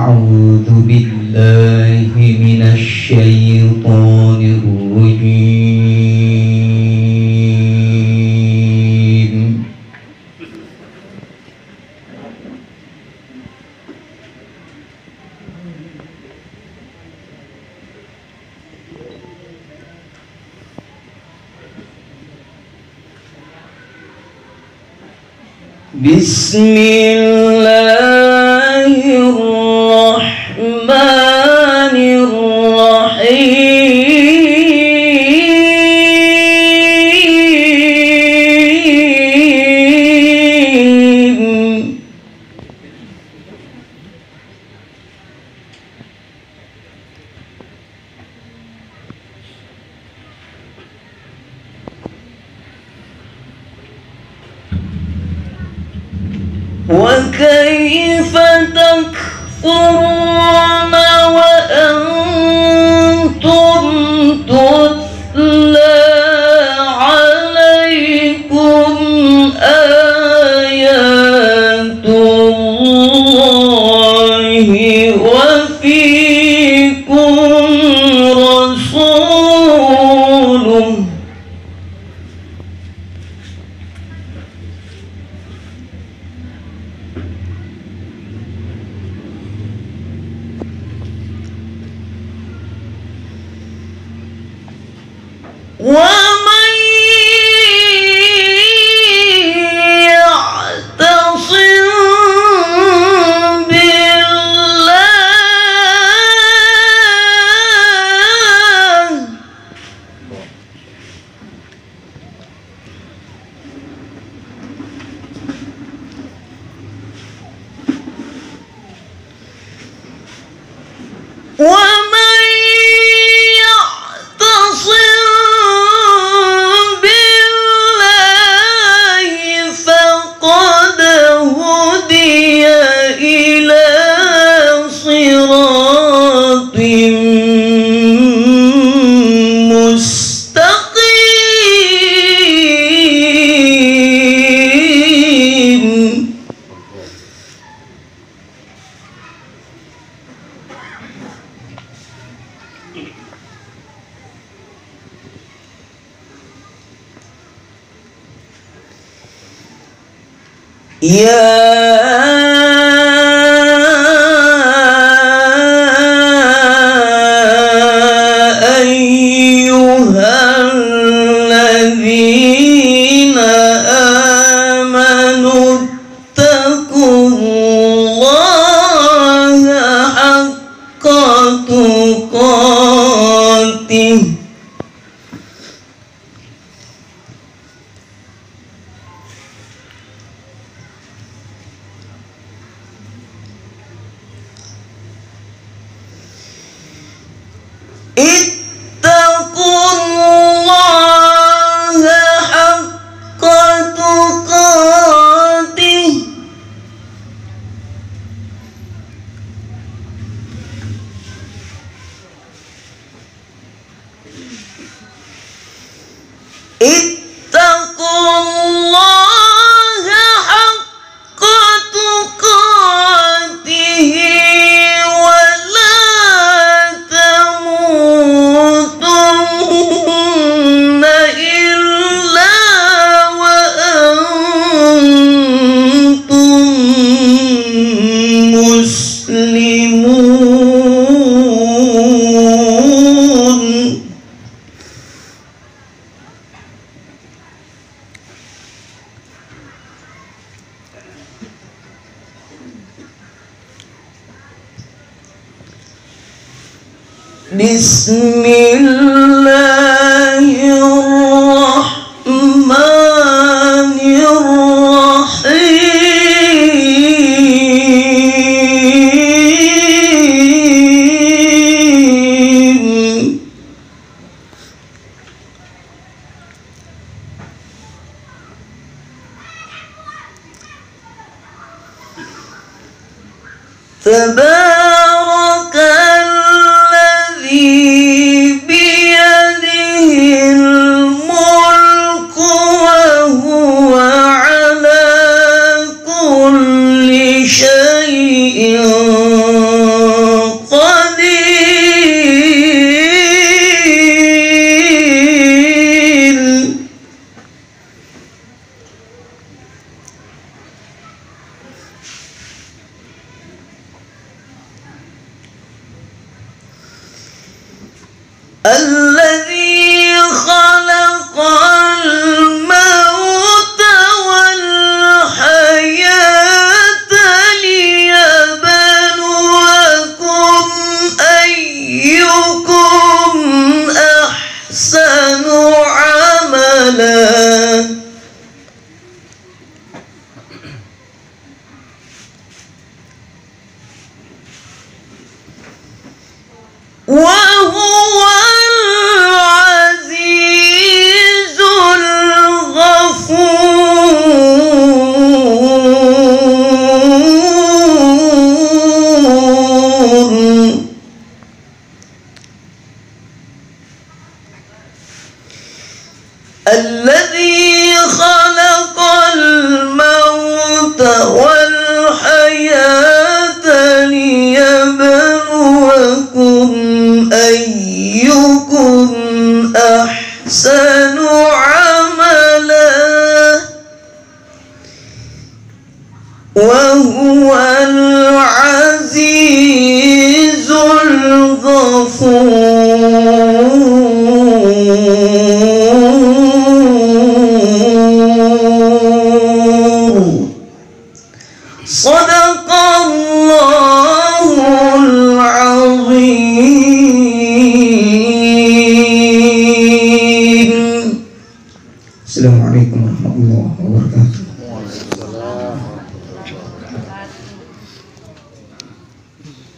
أعوذ بالله من الشيطان الرجيم. بسم الله الرحمن الرحيم. وكيف تكفرون وأنتم تتلى عليكم آيات الله وفيكم رسوله ومن يعتصم بالله فقد هدي إلى صراط مستقيم. يا أيها الذين آمنوا اتقوا الله حق تقاته اتقوا الله حق تقاته اتقوا الله حق تقاته ولا تموتن إلا وأنتم مسلمون. بسم الله الرحمن الرحيم. تبارك الذي بيده الملك وهو على كل شيء الذي خلق الموت والحياة ليبلوكم أيكم أحسن عملا وهو العزيز الغفور الذي خلق الموت والحياة ليبلوكم أيكم أحسن عملا وهو العزيز الغفور صدق الله العظيم. السلام عليكم ورحمة الله وبركاته.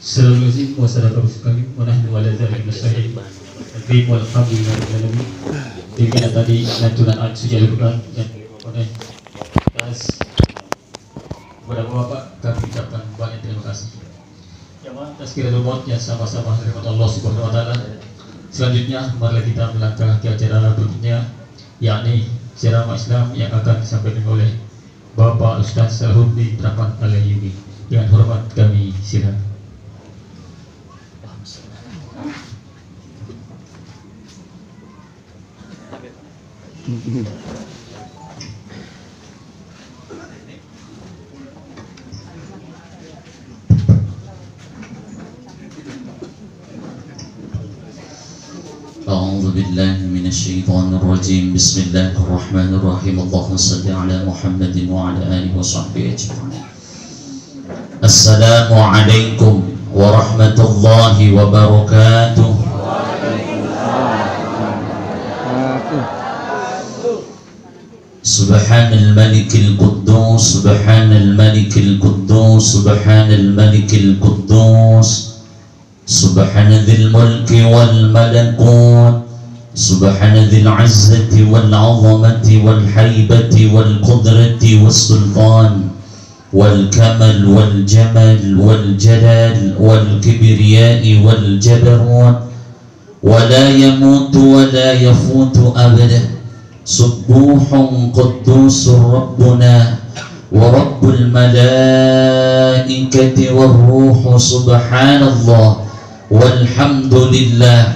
Assalamualaikum warahmatullahi wabarakatuh. Wa nahnu ala dzalika minasyahidin. Al-Karim wal hamdulillah rabbil alamin. Dengan tadi lantunan ayat suci Al-Qur'an yang oleh kepada Bapak kami ucapkan banyak terima kasih. Jamaah Tazkiratul Maut yang sama-sama dari Allah Subhanahu wa taala. Selanjutnya marilah kita melangkah ke acara berikutnya, yakni ceramah Islam yang akan disampaikan oleh Bapak Ustaz Salahuddin Rahman Al-Ayyubi. Dengan hormat kami silakan. أعوذ بالله من الشيطان الرجيم بسم الله الرحمن الرحيم اللهم صل على محمد وعلى آله وصحبه أجمعين. السلام عليكم ورحمة الله وبركاته. سبحان الملك القدوس سبحان الملك القدوس سبحان الملك القدوس سبحان ذي الملك والملكوت سبحان ذي العزة والعظمة والهيبة والقدرة والسلطان والكمال والجمال والجلال والكبرياء والجبروت ولا يموت ولا يفوت أبدا سبوح قدوس ربنا ورب الملائكة والروح سبحان الله والحمد لله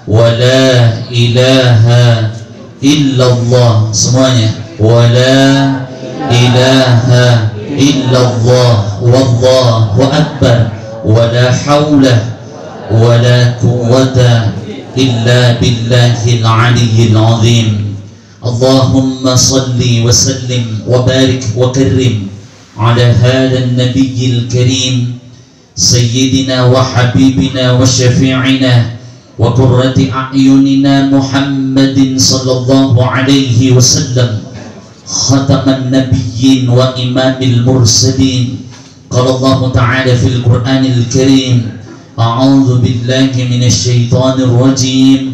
ولا إله إلا الله semuanya ولا إله إلا الله والله أكبر ولا حول ولا قوة إلا بالله العلي العظيم. اللهم صل وسلم وبارك وكرم على هذا النبي الكريم سيدنا وحبيبنا وشفيعنا وقرة أعيننا محمد صلى الله عليه وسلم ختم النبيين وإمام المرسلين. قال الله تعالى في القرآن الكريم أعوذ بالله من الشيطان الرجيم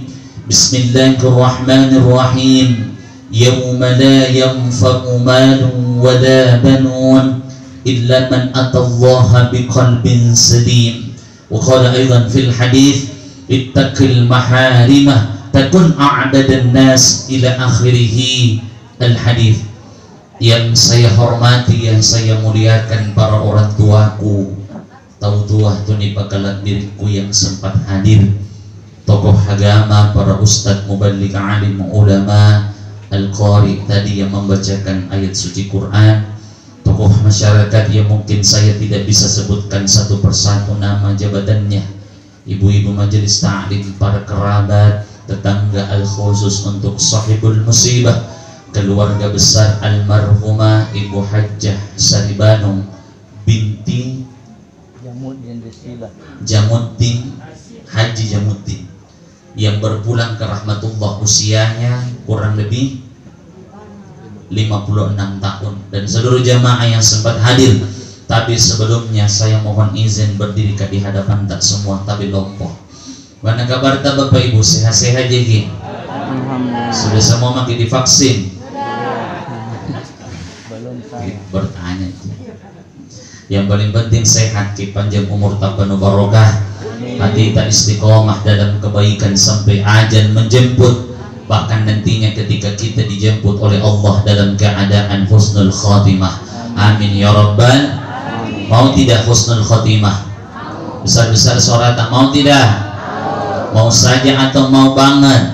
بسم الله الرحمن الرحيم يوم لا ينفع مال ولا بنون إلا من أتى الله بقلب سليم. وقال أيضا في الحديث اتق المحارم تكن أعبد الناس إلى آخره الحديث. Yang saya hormati, yang saya muliakan para orang tuaku, tahu tuah tuni bakalan diriku yang sempat hadir, tokoh agama, para ustadz, muballigh, alim, ulama, al-qari tadi yang membacakan ayat suci Quran, tokoh masyarakat yang mungkin saya tidak bisa sebutkan satu persatu nama jabatannya, ibu-ibu majelis ta'lim, para kerabat, tetangga al-khusus untuk sahibul musibah, keluarga besar almarhumah Ibu Hajjah Saribanu binti Jamuddin Haji Jamuddin yang berpulang ke rahmatullah, usianya kurang lebih 56 tahun, dan seluruh jamaah yang sempat hadir. Tapi sebelumnya saya mohon izin berdiri di hadapan tak semua tapi lompoh. Mana kabar tak Bapak Ibu, sehat-sehat jadi? Sudah semua makin divaksin? Bertanya. Yang paling penting sehat, panjang umur tak penuh barokah, hati tak istiqomah dalam kebaikan sampai ajan menjemput, bahkan nantinya ketika kita dijemput oleh Allah dalam keadaan husnul khatimah. Amin ya rabbal. Mau tidak husnul khatimah? Besar-besar suara tak mau tidak? Mau saja atau mau banget?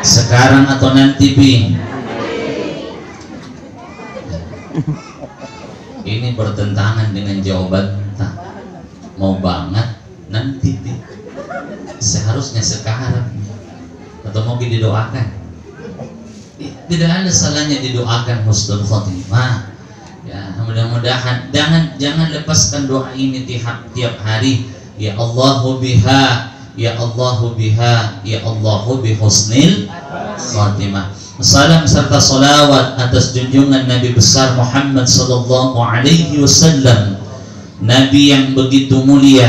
Sekarang atau nanti Pi? Ini bertentangan dengan jawaban tak. Mau banget nanti Pi? Seharusnya sekarang. Atau mau didoakan? Tidak ada salahnya didoakan husnul khatimah. Ya, mudah-mudahan jangan lepaskan doa ini tiap hari. Ya Allahu biha, ya Allahu biha, ya Allahu bihusnil khatimah. Salam serta salawat atas junjungan Nabi besar Muhammad sallallahu alaihi wasallam, Nabi yang begitu mulia,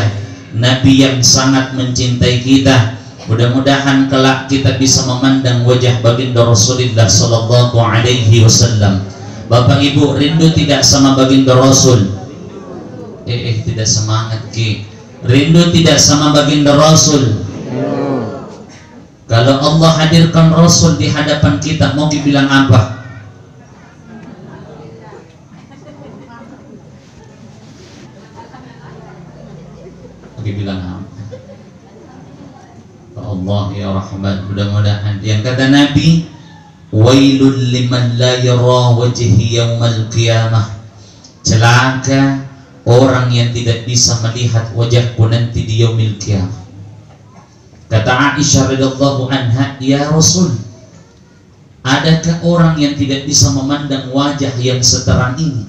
Nabi yang sangat mencintai kita. Mudah-mudahan kelak kita bisa memandang wajah baginda Rasulullah sallallahu alaihi wasallam. Bapak Ibu rindu tidak sama baginda Rasul? Tidak semangat Ki. Rindu tidak sama baginda Rasul? Kalau Allah hadirkan Rasul di hadapan kita, mau dibilang apa? Mau dibilang apa? Allah ya Rahman. Mudah-mudahan yang kata Nabi, wailul liman la yara wajhi yaumal qiyamah, celaka orang yang tidak bisa melihat wajahku nanti di yaumil qiyamah. Kata Aisyah radhiyallahu anha, ya Rasul, adakah orang yang tidak bisa memandang wajah yang seterang ini?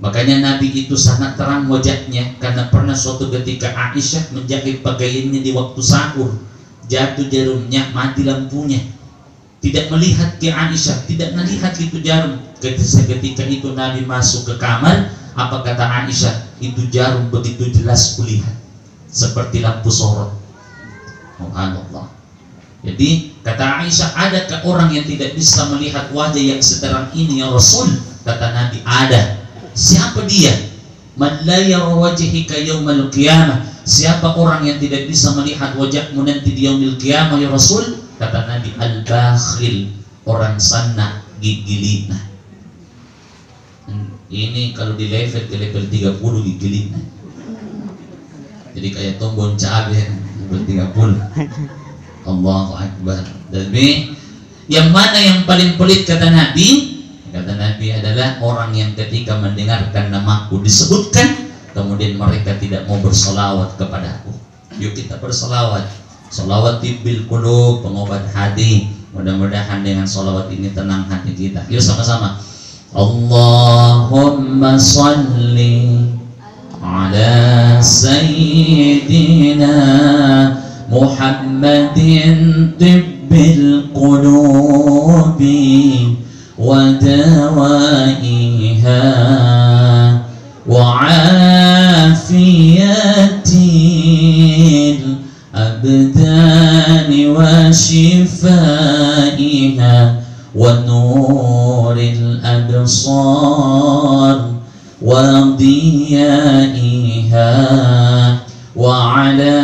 Makanya Nabi itu sangat terang wajahnya, karena pernah suatu ketika Aisyah menjahit pakaiannya di waktu sahur, jatuh jarumnya, mati lampunya. Tidak melihat ke Aisyah, tidak melihat itu jarum. Ketika itu Nabi masuk ke kamar, apa kata Aisyah? Itu jarum begitu jelas kulihat, seperti lampu sorot. Subhanallah. Jadi kata Aisyah, adakah orang yang tidak bisa melihat wajah yang seterang ini ya Rasul? Kata Nabi, ada. Siapa dia? Man la yara wajhika yaumal qiyamah. Siapa orang yang tidak bisa melihat wajahmu nanti di yaumil qiyamah ya Rasul? Kata Nabi, al-bakhil, orang sana gigilina. Ini kalau di level ke level 30 gigilina. Jadi kayak tombol cabai level 30. Allahu Akbar. Tapi yang mana yang paling pelit kata Nabi? Kata Nabi adalah orang yang ketika mendengarkan namaku disebutkan, kemudian mereka tidak mau bersolawat kepadaku. Yuk kita bersolawat. Salawat bil qulub, pengobat hati. Mudah-mudahan dengan salawat ini tenang hati kita. Yuk sama-sama. Allahumma salli ala sayyidina Muhammadin tibbil qulubi wa dawaiha wa afiyatil abdan wa shifaiha wa nuril absar wa diyaiha wa ala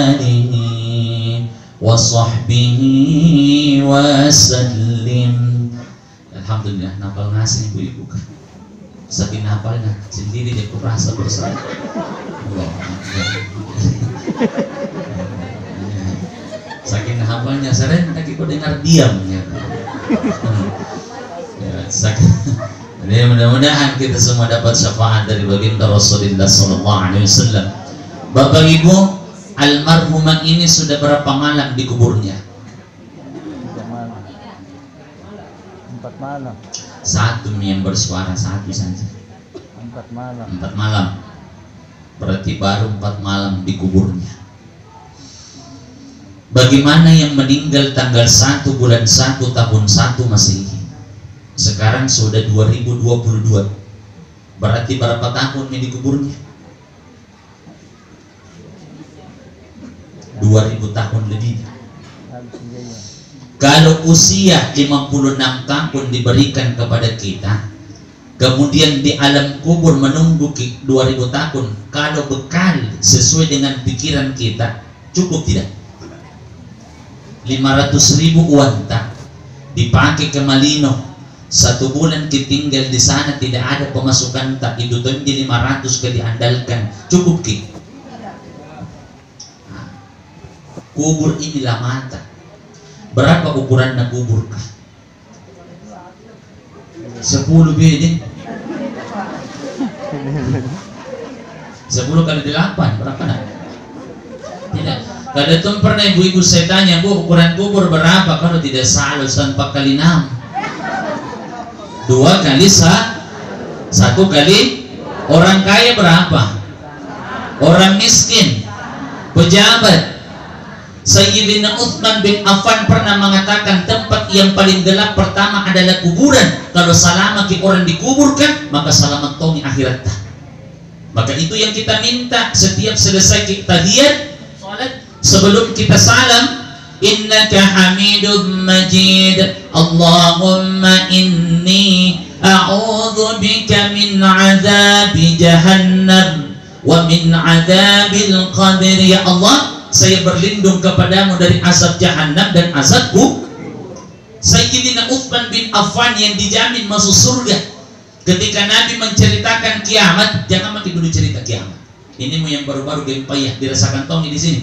alihi wa sahbihi wa sallim. Alhamdulillah, nafal ngasih ibu-ibu. Saking hafalnya sendiri dia kurasa bersama. Saking hafalnya sering tadi kau dengar diam ya. Jadi mudah-mudahan kita semua dapat syafaat dari baginda Rasulullah sallallahu alaihi wasallam. Bapak Ibu, almarhumah ini sudah berapa malam di kuburnya? 4 malam. Satu yang bersuara satu saja. 4 malam. 4 malam. Berarti baru 4 malam di kuburnya. Bagaimana yang meninggal tanggal 1 bulan 1 tahun 1 Masehi? Sekarang sudah 2022. Berarti berapa tahun ini di kuburnya? 2000 tahun lebih. Kalau usia 56 tahun diberikan kepada kita, kemudian di alam kubur menunggu 2000 tahun, kalau bekal sesuai dengan pikiran kita, cukup tidak? 500.000 uang tak dipakai ke Malino, 1 bulan ditinggal di sana, tidak ada pemasukan tak, itu tuh 500 ke diandalkan, cukup ki? Kubur inilah mata. Berapa ukurannya kubur kah? 10 biji. 10 kali 8 berapa nak? Tidak. Kalau itu pernah ibu-ibu saya tanya, Bu, ukuran kubur berapa? Kalau tidak salah 4 kali 6. 2 kali 1 kali. Orang kaya berapa? Orang miskin, pejabat. Sayyidina Utsman bin Affan pernah mengatakan tempat yang paling gelap pertama adalah kuburan. Kalau selamat orang dikuburkan, maka selamat tong akhirat. Maka itu yang kita minta setiap selesai kita tahiyat salat, sebelum kita salam, innaka hamidum majid, Allahumma inni a'udzu bika min azabi jahannam wa min azabil qabr. Ya Allah, saya berlindung kepadamu dari azab jahannam dan azab kubur. Sayyidina Utsman bin Affan yang dijamin masuk surga. Ketika Nabi menceritakan kiamat, jangan mati dulu cerita kiamat. Ini mau yang baru-baru game payah dirasakan Tony di sini.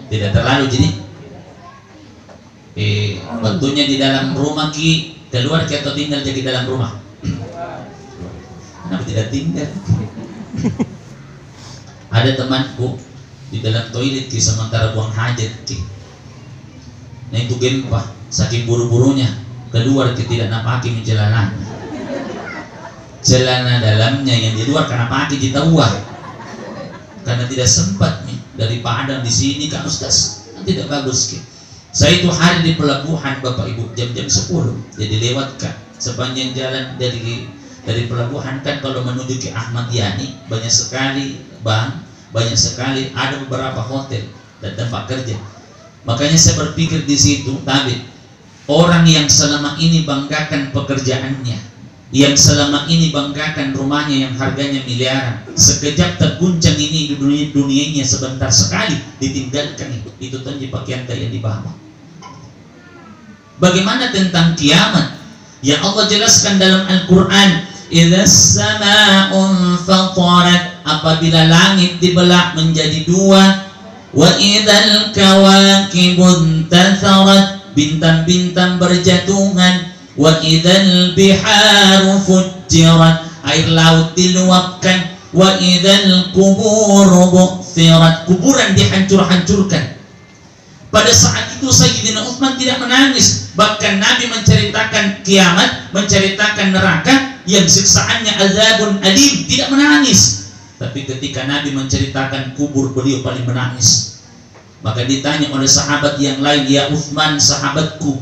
Tidak terlalu jadi. Bentuknya di dalam rumah ki keluar atau tinggal jadi dalam rumah. Kenapa tidak tinggal? Ada temanku di dalam toilet ki sementara buang hajat ki. Nah itu gempa, saking buru-burunya keluar ki tidak napaki mencelana. Celana dalamnya yang di luar karena pakai di tawah. Karena tidak sempat nih dari Padang di sini kan Ustaz. Tidak bagus ki. Saya itu hari di pelabuhan Bapak Ibu jam-jam 10. Jadi lewatkan sepanjang jalan dari pelabuhan kan kalau menuju ke Ahmad Yani banyak sekali banyak sekali ada beberapa hotel dan tempat kerja. Makanya saya berpikir di situ tadi orang yang selama ini banggakan pekerjaannya, yang selama ini banggakan rumahnya yang harganya miliaran, sekejap terguncang ini di dunianya sebentar sekali ditinggalkan itu tanji pakaian yang di bawah. Bagaimana tentang kiamat? Yang Allah jelaskan dalam Al-Quran, idza as-samaa'u fatarat, apabila langit dibelah menjadi 2, wa idzal kawakibu tatharat, bintang-bintang berjatuhan, wa idzal biharu fujjirat, air laut diluapkan, wa idzal quburu bu'thirat, kuburan dihancur-hancurkan. Pada saat itu Sayyidina Utsman tidak menangis, bahkan Nabi menceritakan kiamat, menceritakan neraka yang siksaannya azabun alim, tidak menangis. Tapi ketika Nabi menceritakan kubur, beliau paling menangis. Maka ditanya oleh sahabat yang lain, ya Utsman sahabatku,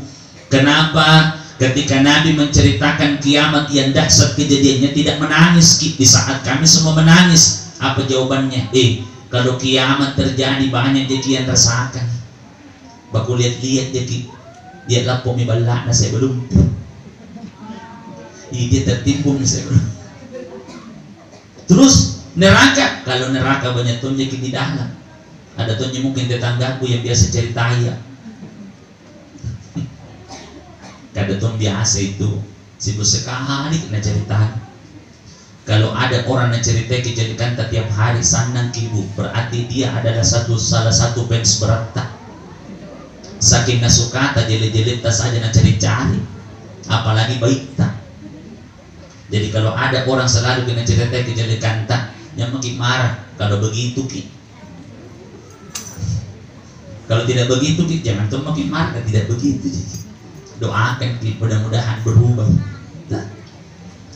kenapa ketika Nabi menceritakan kiamat yang dahsyat kejadiannya tidak menangis di saat kami semua menangis? Apa jawabannya? Kalau kiamat terjadi banyak yang rasakan. Baku lihat-lihat dia lapor mi balak na saya belum. Dia tertimbun saya belum. Terus neraka, kalau neraka banyak tonjek di dalam. Ada tonjek mungkin tetanggaku yang biasa cerita ya. Kada ton biasa itu sibuk sekali kena cerita. Kalau ada orang yang cerita kejadian tiap hari sanang kibu, berarti dia adalah salah satu fans berat. Saking nasukata jelit-jelit tas aja na cari-cari, apalagi baik tak. Jadi kalau ada orang selalu kena cerita kejelekan tak, yang makin marah. Kalau begitu ki, kalau tidak begitu ki, jangan tuh makin marah. Tidak begitu ki. Doakan ki, mudah-mudahan berubah. Nah.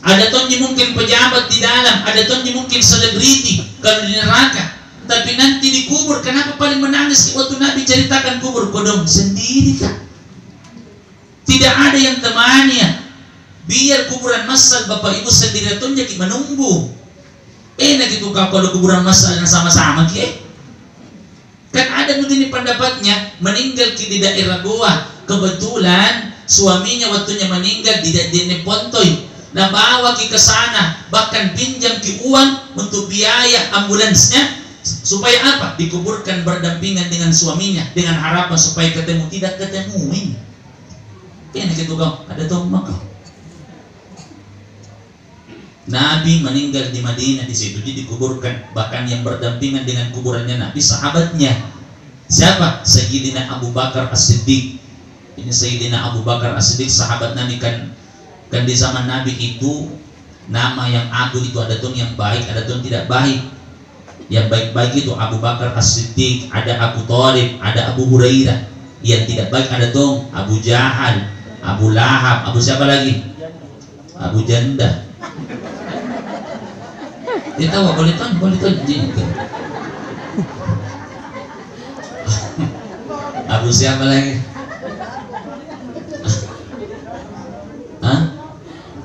Ada tonji mungkin pejabat di dalam, ada tonji mungkin selebriti kalau di neraka. Tapi nanti dikubur, kenapa paling menangis waktu Nabi ceritakan kubur kodong sendiri kan? Tidak ada yang temannya. Biar kuburan massal bapak ibu sendiri tonja ki menunggu. Enak gitu kalau kuburan massal yang sama-sama ki. Kan ada begini pendapatnya, meninggal ki di daerah Goa. Kebetulan suaminya waktunya meninggal di Nepontoy. Nah bawa ki ke sana, bahkan pinjam ki uang untuk biaya ambulansnya. Supaya apa? Dikuburkan berdampingan dengan suaminya, dengan harapan supaya ketemu. Tidak ketemuin. Enak gitu kau, ada tombak kau. Nabi meninggal di Madinah, di situ dia dikuburkan. Bahkan yang berdampingan dengan kuburannya Nabi sahabatnya. Siapa? Sayyidina Abu Bakar As-Siddiq. Ini Sayyidina Abu Bakar As-Siddiq, sahabat Nabi kan di zaman Nabi itu nama yang agung itu ada tuh yang baik, ada tuh tidak baik. Yang baik-baik itu Abu Bakar As-Siddiq, ada Abu Thalib, ada Abu Hurairah. Yang tidak baik ada tuh Abu Jahal, Abu Lahab, Abu siapa lagi? Abu Janda. Dia tahu boleh tuh gitu. Abu siapa lagi? Hah?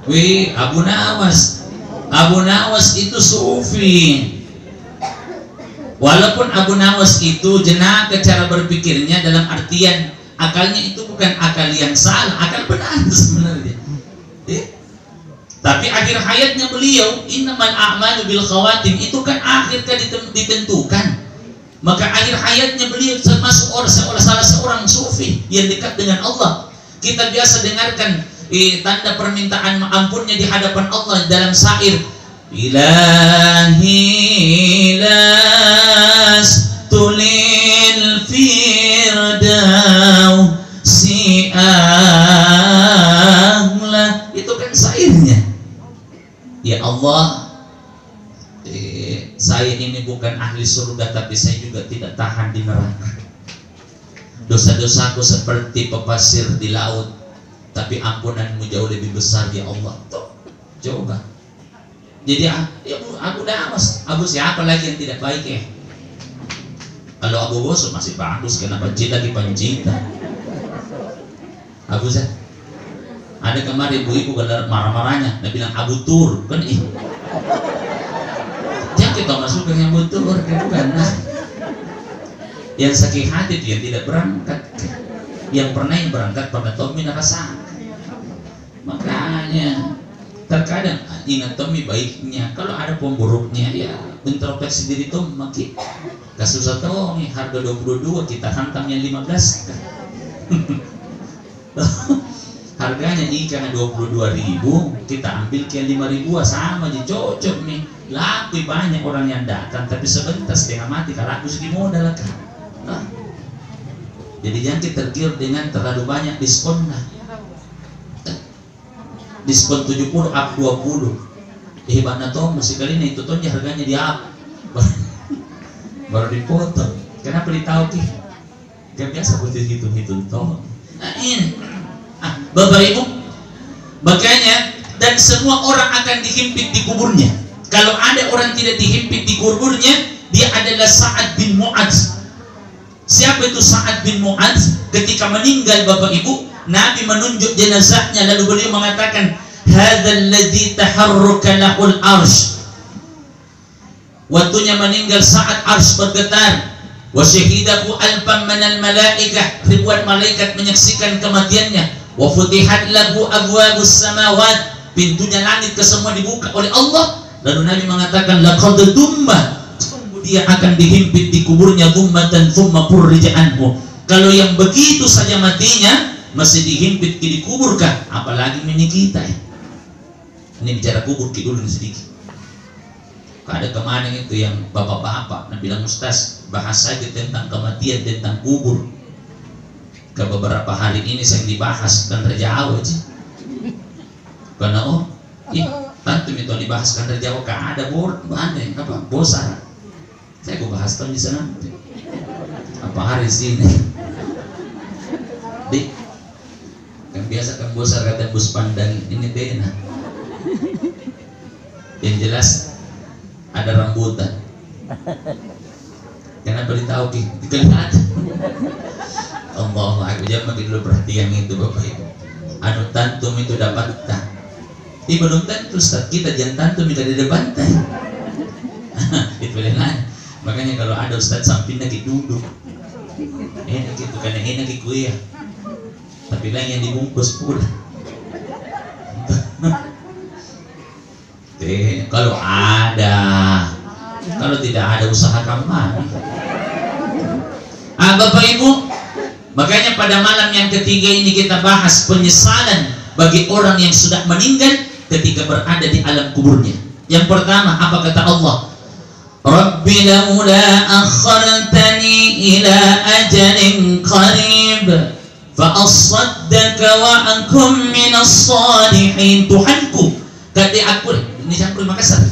Wih, Abu Nawas. Abu Nawas itu sufi. Walaupun Abu Nawas itu jenaka cara berpikirnya, dalam artian akalnya itu bukan akal yang salah, akal benar sebenarnya. Tapi akhir hayatnya beliau, innamal a'malu bil khawatim, itu kan akhir kan ditentukan. Maka akhir hayatnya beliau termasuk salah seorang sufi yang dekat dengan Allah. Kita biasa dengarkan tanda permintaan ampunnya di hadapan Allah dalam syair, Ilahi las tulil firdaus si a'la. Itu kan syairnya. Ya Allah, saya ini bukan ahli surga, tapi saya juga tidak tahan di neraka. Dosa-dosaku seperti pepasir di laut, tapi ampunanmu jauh lebih besar ya Allah. Tuh, coba. Jadi ya Abu Nawas, Abu siapa lagi yang tidak baik ya? Kalau Abu Bosok masih bagus, kenapa cinta di pencipta? Abu Zah, ada kemarin ibu-ibu kalau marah-marahnya, dia bilang Abu Tur, kan jangan kita masuk ke yang Abu Tur, bukan? Nah, yang sakit hati itu yang tidak berangkat, yang berangkat pada Tommy Narasa. Makanya terkadang ingat Tommy baiknya, kalau ada pemburuknya ya introspeksi diri Tommy makin kasus satu nih harga 22 kita hantamnya 15 kan. Harganya ikan 22.000 kita ambil ke 5.000 sama aja cocok nih, laku banyak orang yang datang tapi sebentar setengah mati kalau aku segi modal kan. Nah, jadi jangan kita tergiur dengan terlalu banyak diskon lah. Diskon 70 up 20. Hebatnya toh masih kali ini itu toh harganya di up. Baru dipotong. Kenapa ditahu ki? Gak biasa butuh hitung toh. Nah ini, Bapak Ibu, makanya dan semua orang akan dihimpit di kuburnya. Kalau ada orang tidak dihimpit di kuburnya, dia adalah Sa'ad bin Mu'adz. Siapa itu Sa'ad bin Mu'adz? Ketika meninggal Bapak Ibu, Nabi menunjuk jenazahnya lalu beliau mengatakan, hadzal ladzi taharraka lahul arsy. Waktunya meninggal saat arsy bergetar. Wa syahidahu alfan minal malaikah, ribuan malaikat menyaksikan kematiannya. Wa futihat lahu abwabus samawat, pintunya langit ke semua dibuka oleh Allah. Lalu Nabi mengatakan laqad dumma, dia akan dihimpit di kuburnya dummatan thumma furrija anhu. Kalau yang begitu saja matinya masih dihimpit dikuburkan, apalagi ini kita ya. Ini bicara kubur dulu sedikit. Ada kemarin itu yang bapak-bapak nah bilang Ustaz bahas saja tentang kematian, tentang kubur. Ke beberapa hari ini saya dibahas dan terjauh aja. Karena Tantum itu dibahaskan dari Jawa ada bosan. Saya bahas tahun di sana. Apa hari sini? Dik, kan biasa kan bosar kata bus pandang ini bena. Yang jelas ada rambutan. Kenapa ditahu ki? Kelihatan. Allah, aku jangan makin dulu perhatian itu Bapak Ibu. Anu tantum itu dapat tak? Belum tentu Ustaz, kita jangan tantum kita di depan teh. Itu lain. Makanya kalau ada Ustaz samping lagi duduk. Enak gitu karena enak kue ya. Tapi lain yang dibungkus pula. Kalau ada, kalau tidak ada usaha kamu. Bapak Ibu, makanya pada malam yang ketiga ini kita bahas penyesalan bagi orang yang sudah meninggal ketika berada di alam kuburnya. Yang pertama, apa kata Allah? Rabbi laula akhartani ila ajalin qarib fa asaddaka wa akum minas salihin. Tuhanku, kadi aku ini campur Makassar.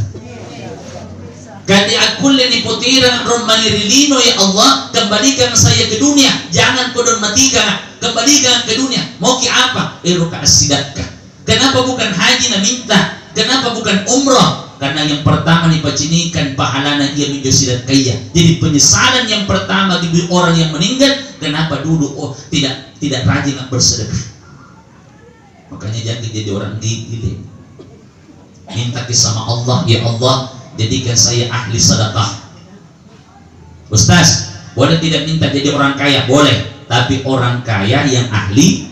Kadi aku ini putira romarilino ya Allah, kembalikan saya ke dunia, jangan kodon matikan, kembalikan ke dunia. Mau ki apa? Iruka asidaka. Kenapa bukan haji na minta? Kenapa bukan umrah? Karena yang pertama dipacinikan pahalana ia menjadi kaya. Jadi penyesalan yang pertama bagi orang yang meninggal, kenapa dulu tidak rajin bersedekah. Makanya jangan jadi orang gila. Minta sama Allah, ya Allah, jadikan saya ahli sedekah. Ustaz, boleh tidak minta jadi orang kaya? Boleh, tapi orang kaya yang ahli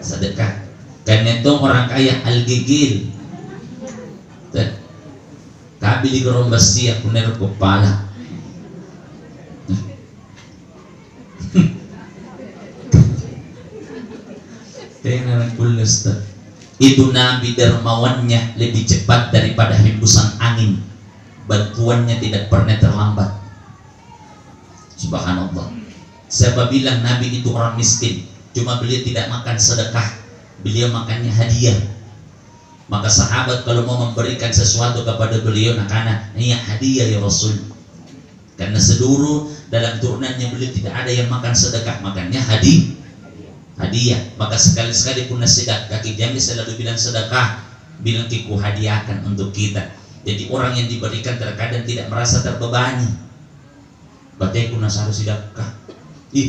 sedekah. Karena itu orang kaya al-gigil. Tapi di gerombas siap puner kepala. Itu Nabi dermawannya lebih cepat daripada hembusan angin. Bantuannya tidak pernah terlambat. Subhanallah. Siapa bilang Nabi itu orang miskin? Cuma beliau tidak makan sedekah, beliau makannya hadiah. Maka sahabat kalau mau memberikan sesuatu kepada beliau, karena ini hadiah ya Rasul. Karena seluruh dalam turunannya beliau tidak ada yang makan sedekah, makannya hadiah. Maka sekali-sekali pun sedekah, kaki jami selalu bilang sedekah, bilang kiku hadiahkan untuk kita. Jadi orang yang diberikan terkadang tidak merasa terbebani. Batai pun harus sedekah.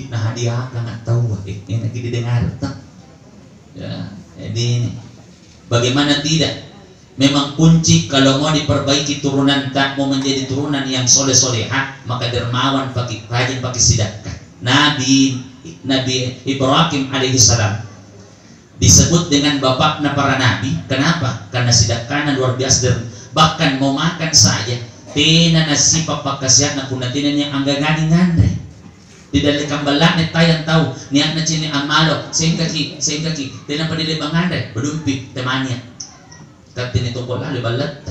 Nah hadiah nggak tahu, ini lagi didengar tak? Ya, jadi ini. Bagaimana tidak? Memang kunci kalau mau diperbaiki turunan, tak mau menjadi turunan yang soleh-solehah, maka dermawan rajin pakai sedekah. Nabi Ibrahim alaihissalam disebut dengan bapaknya para nabi. Kenapa? Karena sedekahnya luar biasa. Bahkan mau makan saja tina nasi papa kasihan aku natina yang angga ngandai di dalam kambalan tayan tahu niat na cini amalo sehingga ki tina pa dili bangandai bedumpi temanya katini to bola lebalat.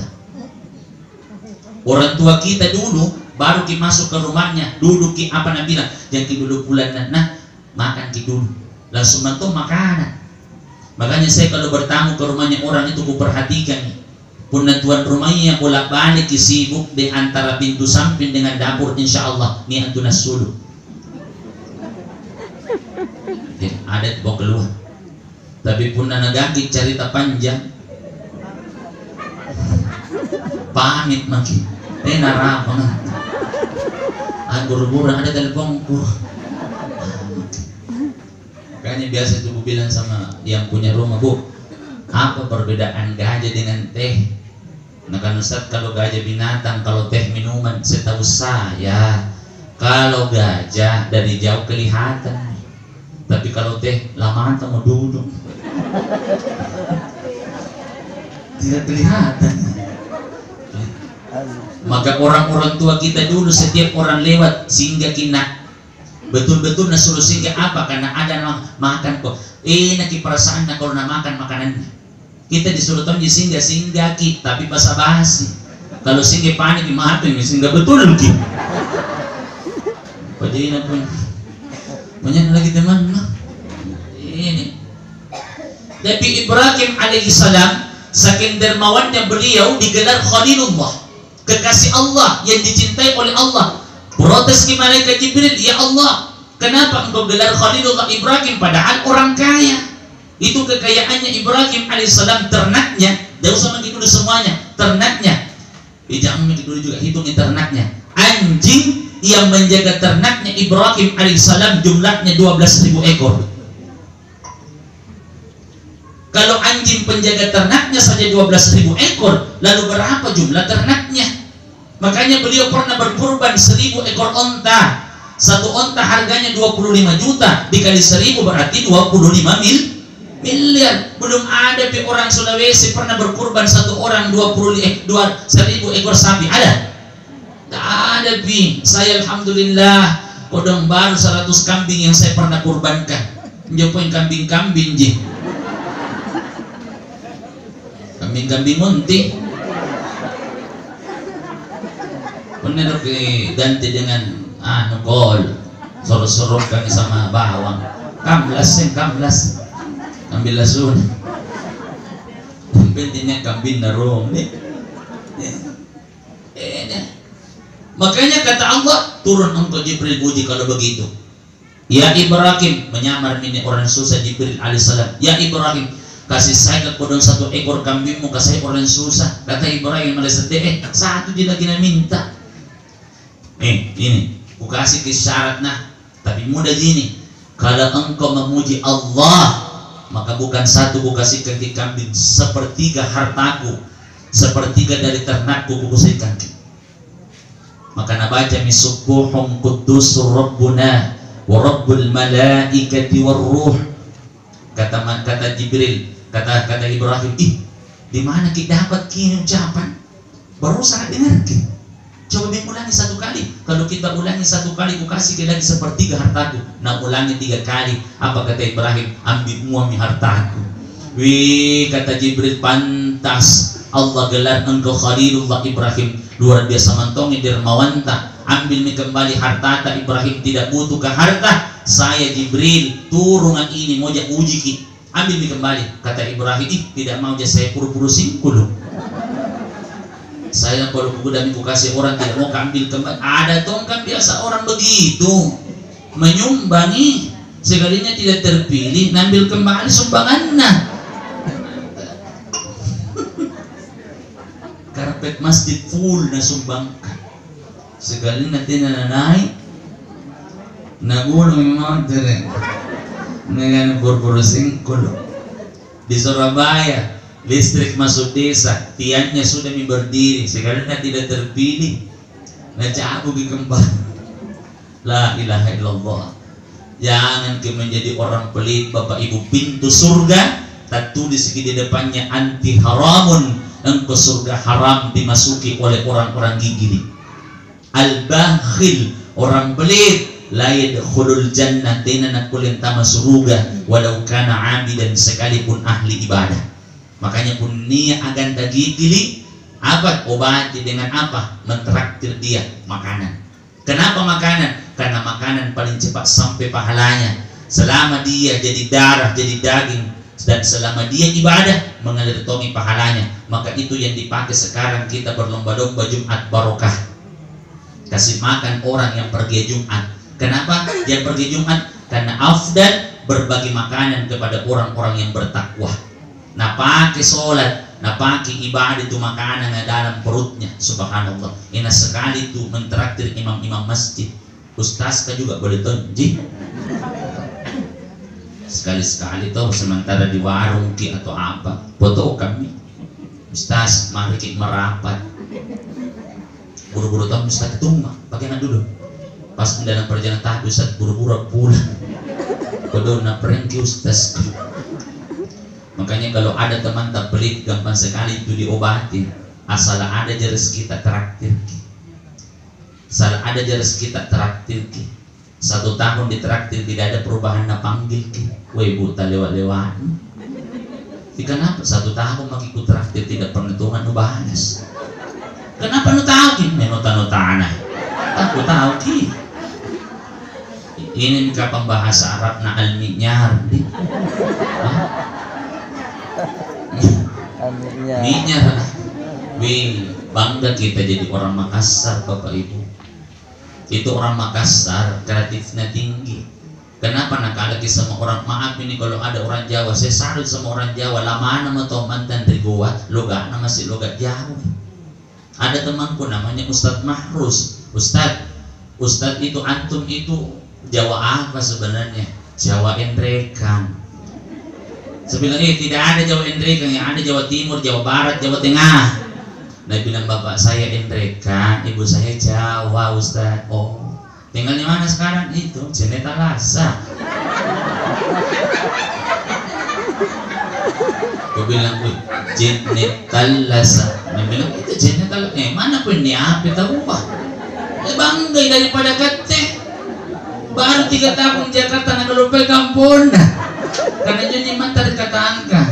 Orang tua kita dulu baru ki masuk ke rumahnya duduk ki apa na bilang yang ki dulu bulan nah makan ki dulu langsung mantu makanan. Makanya saya kalau bertamu ke rumahnya orang itu ku perhatikan punna tuan rumahnya yang bolak-balik sibuk di antara pintu samping dengan dapur, insya Allah ni antu nasulu. Ada bawa keluar. Tapi punna nagagit cerita panjang, pamit makin. Narapang. Buru-buru ada teleponku. Makanya biasa itu bu bilang sama yang punya rumah, Bu, apa perbedaan gajah dengan teh? Nah kan Ustaz, kalau gajah binatang, kalau teh minuman. Setahu saya kalau gajah dari jauh kelihatan, tapi kalau teh lama mau duduk tidak kelihatan. Maka orang-orang tua kita dulu setiap orang lewat sehingga kina betul-betul nasuruh sehingga apa? Karena ada makan kok enak perasaan kalau nak makan makanannya. Kita disuruh tahu singgah ki, tapi basa-basi. Kalau singgah panik mati, singgah betul ki. Pajina pun, banyak lagi teman. Ini. Tapi Ibrahim alaihissalam saking dermawannya beliau digelar Khalilullah, kekasih Allah yang dicintai oleh Allah. Protes ke malaikat Jibril, ya Allah, kenapa engkau gelar Khalilullah Ibrahim padahal orang kaya? Itu kekayaannya Ibrahim alaihissalam, ternaknya, tidak usah begitu dulu semuanya, ternaknya, jangan begitu dulu juga hitungin ternaknya. Anjing yang menjaga ternaknya Ibrahim alaihissalam jumlahnya 12.000 ekor. Kalau anjing penjaga ternaknya saja 12.000 ekor, lalu berapa jumlah ternaknya? Makanya beliau pernah berkurban 1.000 ekor onta. Satu onta harganya 25 juta, dikali 1.000 berarti 25 miliar. Belum ada orang Sulawesi pernah berkurban satu orang 1.000 ekor sapi. Ada? Tak ada pi. Saya alhamdulillah kodong baru 100 kambing yang saya pernah kurbankan. Jopoin kambing-kambing je. Kambing-kambing munti. Bener ganti dengan gol. Suruh-suruh kami sama bawang. Kambing lasun. Pentingnya kambing narung nih. Makanya kata Allah, turun engkau Jibril puji kalau begitu. Ya Ibrahim, menyamar ini orang susah Jibril alaihissalam. Ya Ibrahim, kasih saya ke kodong 1 ekor kambingmu, kasih orang susah. Kata Ibrahim alaihissalam, satu dia lagi minta. Ini, ku kasih ke syarat nah, tapi mudah gini. Kalau engkau memuji Allah, maka bukan 1 ku kasih ke kambing, 1/3 hartaku, 1/3 dari ternakku ku kasihkan. Maka nabaca misubuhum quddusur rabbuna wa rabbul malaikati war ruh. Kata Jibril, kata Ibrahim, di mana kita dapat kini ucapan? Baru sangat dengar ki. Coba ulangi 1 kali. Kalau kita ulangi 1 kali, ku kasih ke lagi 1/3 hartaku. Nah ulangi 3 kali. Apa kata Ibrahim? Ambil muami hartaku. Wih, kata Jibril, pantas Allah gelar engkau Khalilullah Ibrahim. Luar biasa mantongi dermawanta. Ambil mi kembali harta Ibrahim tidak butuh ke harta. Saya Jibril turungan ini mau ja uji ki. Ambil mi kembali. Kata Ibrahim, tidak mau ja saya puru-puru singkulu. Saya kalau udah ku kasih orang tidak mau ambil kembali. Ada tongkat biasa orang begitu. Menyumbangi sekalinya tidak terpilih, ngambil kembali sumbangannya. Karpet masjid full na sumbangkan. Sekali nanti naik nagulong memang tere dengan buru-buru singkul. Di Surabaya listrik masuk desa, tiangnya sudah berdiri, sekali tidak terpilih, nacabu di kembang. La ilaha illallah. Jangan menjadi orang pelit, Bapak Ibu. Pintu surga tertulis di depannya anti haramun, engkau surga haram dimasuki oleh orang-orang gigili. Al-bakhil, orang pelit, la yadkhulul jannah, tidak kulintama surga walau kana abidan, sekalipun ahli ibadah. Makanya pun niat akan gigili apa? Obati dengan apa? Mentraktir dia makanan. Kenapa makanan? Karena makanan paling cepat sampai pahalanya. Selama dia jadi darah, jadi daging, dan selama dia ibadah mengalir tongi pahalanya. Maka itu yang dipakai sekarang kita berlomba-lomba Jumat barokah. Kasih makan orang yang pergi Jumat. Kenapa yang pergi Jumat? Karena afdal berbagi makanan kepada orang-orang yang bertakwa. Nah pakai sholat, nah pakai ibadah itu makanan yang dalam perutnya. Subhanallah. Ini sekali itu mentraktir imam-imam masjid. Ustaz kan juga boleh tonji. Sekali-sekali tuh sementara di warung ki atau apa, foto kami. Ustaz mari kita merapat. Buru-buru tahu Ustaz ketemu, pakai dulu. Pas dalam perjalanan tahap Ustaz buru-buru pulang. Kodo na perengki Ustaz. Makanya kalau ada teman tak pelit, gampang sekali itu diobati. Asal ada jeres kita traktir. Asal ada jeres kita traktir. 1 tahun ditraktir tidak ada perubahan na panggil ki. Woi buta lewat-lewat. Kenapa 1 tahun mengikut traktir tidak pernah Tuhan nubahanas? Kenapa nu tahu ki? Menota-nota aneh. Aku tahu ki. Ini kapan bahasa Arab na alminyar di. minyak. Minyak. Wih, bangga kita jadi orang Makassar, Bapak Ibu. Itu orang Makassar, kreatifnya tinggi. Kenapa nak lagi sama orang, maaf ini kalau ada orang Jawa, saya salut sama orang Jawa, lama nama tau mantan dari Goa, logat nama si logat Jawa. Ada temanku namanya Ustadz Mahrus. Ustadz itu antum itu Jawa apa sebenarnya? Jawa Endrekan. Sebenarnya tidak ada Jawa Endrekan, yang ada Jawa Timur, Jawa Barat, Jawa Tengah. Nah bilang bapak saya Endrekan, ibu saya Jawa Ustadz. Oh, tinggal di mana sekarang? Itu Jeneta Lasa. Gue bilang Jeneta Lasa. Dia bilang itu Jeneta Lasa. Mana pun ini apa tahu pak? Bangga daripada kate. Baru 3 tahun Jakarta nak lupa kampung. Karena jadi mata kata angka.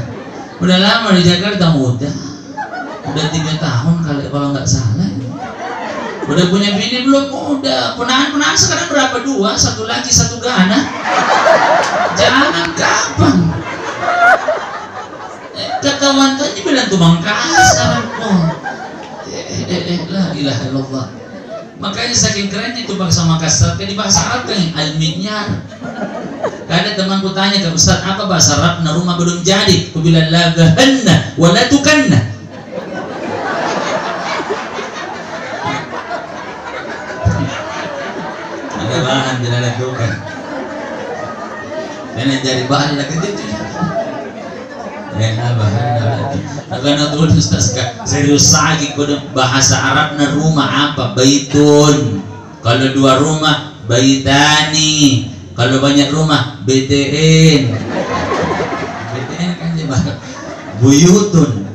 Udah lama di Jakarta udah 3 tahun kali kalau nggak salah. Udah punya bini belum? Udah. Penahan sekarang berapa? 2, 1 lagi 1 gana. Jangan kapan? Ketahuan tadi bilang tuh Makassar. Oh. La ilaha illallah. Makanya saking kerennya itu bahasa Makassar, kan di bahasa Arab kan al-minyar. Ada temanku tanya ke Ustaz, apa bahasa Arab? Nah rumah belum jadi. Aku bilang la gahanna wa la tukanna. Ada bahan tidak ada tukan. Dan jadi bahan lagi itu. Karena tuh Ustaz serius lagi kode bahasa Arab na rumah apa? Baitun. Kalau 2 rumah baitani. Kalau banyak rumah BTN. BTN kan dia buyutun.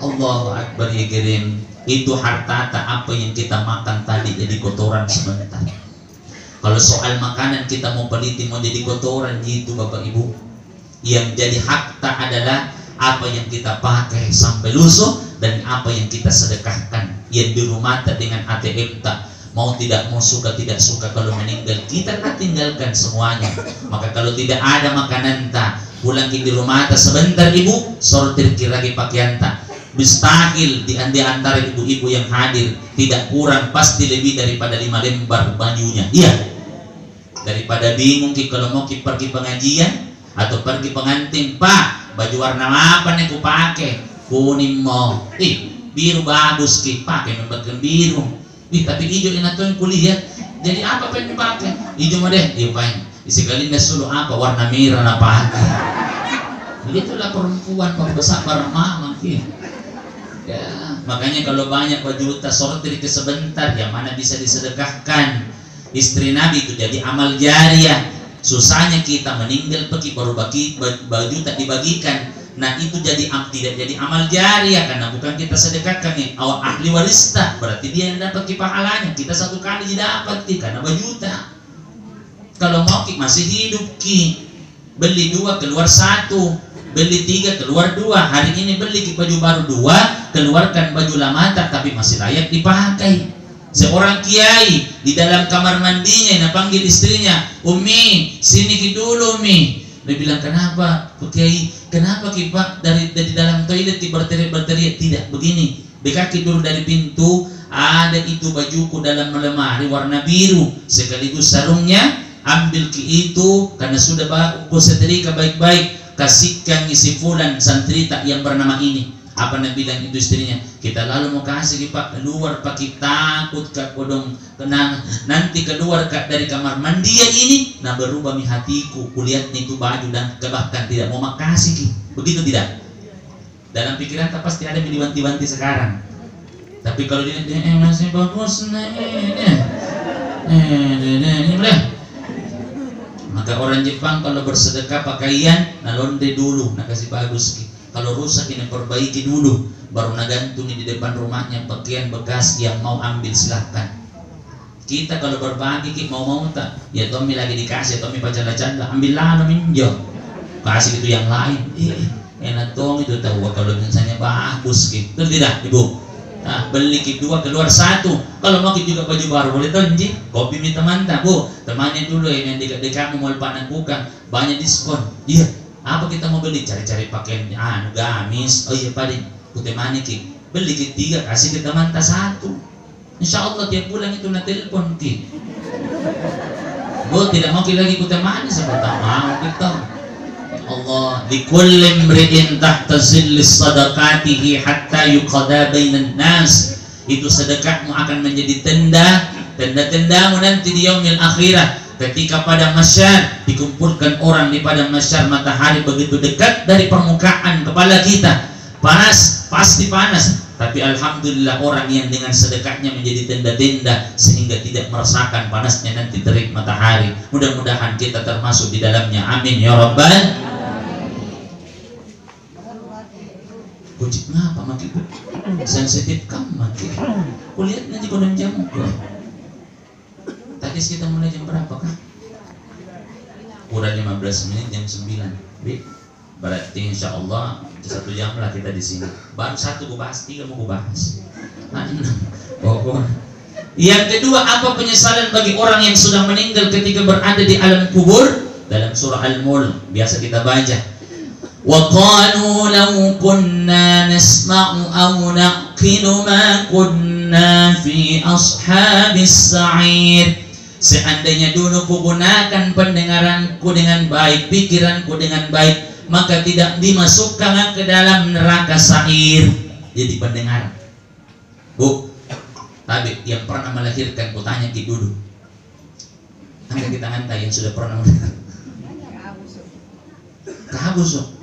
Allahu Akbar ya kirim. Itu harta apa yang kita makan tadi jadi kotoran sebentar. Kalau soal makanan kita mau peliti mau jadi kotoran gitu Bapak Ibu. Yang jadi harta adalah apa yang kita pakai sampai lusuh dan apa yang kita sedekahkan. Yang di rumah dengan ATM tak mau tidak mau suka tidak suka kalau meninggal kita tak tinggalkan semuanya. Maka kalau tidak ada makanan tak pulang di rumah tak sebentar ibu sortir lagi pakaian tak. Mustahil di antara ibu-ibu yang hadir tidak kurang pasti lebih daripada 5 lembar bajunya. Iya. Daripada bingung kalau mau pergi pengajian atau pergi pengantin, Pak, baju warna apa nih ku pakai? Kuning mau. Biru bagus ki, pakai membuatkan biru. Tapi hijau enak tuh yang kulihat. Jadi apa pengen pakai? Hijau mah deh, iya pakai. Sekali nggak sulu apa warna merah apa pakai. Begitulah perempuan bersabar mama ki. Ya, makanya kalau banyak baju tas sortir ke sebentar, yang mana bisa disedekahkan. Istri Nabi itu jadi amal jariah. Susahnya kita meninggal pergi baru baju tak dibagikan. Nah itu jadi tidak jadi amal jariah karena bukan kita sedekahkan nih. Ahli waris tak berarti dia yang dapat pahalanya. Kita 1 kali dapat karena baju tak. Kalau mau masih hidup ki beli 2 keluar 1, beli 3 keluar 2. Hari ini beli baju baru 2, keluarkan baju lama tapi masih layak dipakai. Seorang kiai di dalam kamar mandinya yang panggil istrinya, Umi, sini ki dulu Umi. Dia bilang kenapa Pak Kiai? Kenapa ki Pak dari dalam toilet berteriak? Tidak begini. Bekaki dulu dari pintu ada itu bajuku dalam lemari warna biru sekaligus sarungnya. Ambil ki itu karena sudah aku setrika baik-baik. Kasihkan isi fulan santrita yang bernama ini. Apa Nabi bilang itu istrinya? Kita lalu mau kasih Pak keluar pakai takut kak kodong kenang nanti keluar kak dari kamar mandi ini nah berubah mi hatiku kulihat itu baju dan bahkan tidak mau makasih ki. Begitu tidak? Dalam pikiran tak pasti ada yang diwanti-wanti sekarang. Tapi kalau dia masih bagus nah ini maka orang Jepang kalau bersedekah pakaian nah londe dulu nah kasih bagus ki. Kalau rusak ini perbaiki dulu, baru nagantungi di depan rumahnya pakaian bekas yang mau ambil silahkan. Kita kalau berbagi mau tak? Ya Tommy lagi dikasih, Tommy bercanda-canda, ambil lah minjau, kasih itu yang lain. Enak Tommy itu tahu kalau misalnya bagus gitu, betul tidak ibu? Nah beli 2 keluar 1. Kalau mau juga baju baru boleh tonji, kopi minta mantap bu, temannya dulu yang dekat-dekat kamu mau panen bukan banyak diskon. Iya. Apa kita mau beli? Cari-cari pakaian gamis. Oh iya Pak, kutemani ki. Beli ki 3, kasih kita manta 1. Insya Allah tiap bulan itu na telepon ki. Bu, tidak mau ki lagi kutemani seperti mau kita. Ya Allah, likulli imri'in tahta zillis sadaqatihi hatta yuqada bainan nas. Itu sedekahmu akan menjadi tenda-tendamu nanti di yaumil akhirah. Ketika pada masyar dikumpulkan orang di pada masyar, matahari begitu dekat dari permukaan kepala kita, panas, pasti panas, tapi alhamdulillah orang yang dengan sedekahnya menjadi tenda-tenda sehingga tidak merasakan panasnya nanti terik matahari. Mudah-mudahan kita termasuk di dalamnya, amin ya rabbal. Kucing ngapa maki bu? Sensitif kamu maki. Kulihat nanti kodam jamu kok. Tadi kita mulai jam berapa kah? Kurang 15 menit, jam 9. Berarti insya Allah 1 jam lah kita di sini. Baru 1 gue bahas, 3 mau gue bahas. 6. Pokok. Yang kedua, apa penyesalan bagi orang yang sudah meninggal ketika berada di alam kubur? Dalam surah Al-Mulk biasa kita baca. Wa qalu law kunna nasma'u aw naqilu ma kunna fi ashabis sa'ir. Seandainya dulu kugunakan pendengaranku dengan baik, pikiranku dengan baik, maka tidak dimasukkan ke dalam neraka sa'ir. Jadi pendengar. Bu, tapi yang pernah melahirkan, kutanya ki dulu. Angkat kita ngantai yang sudah pernah melahirkan. Kabus.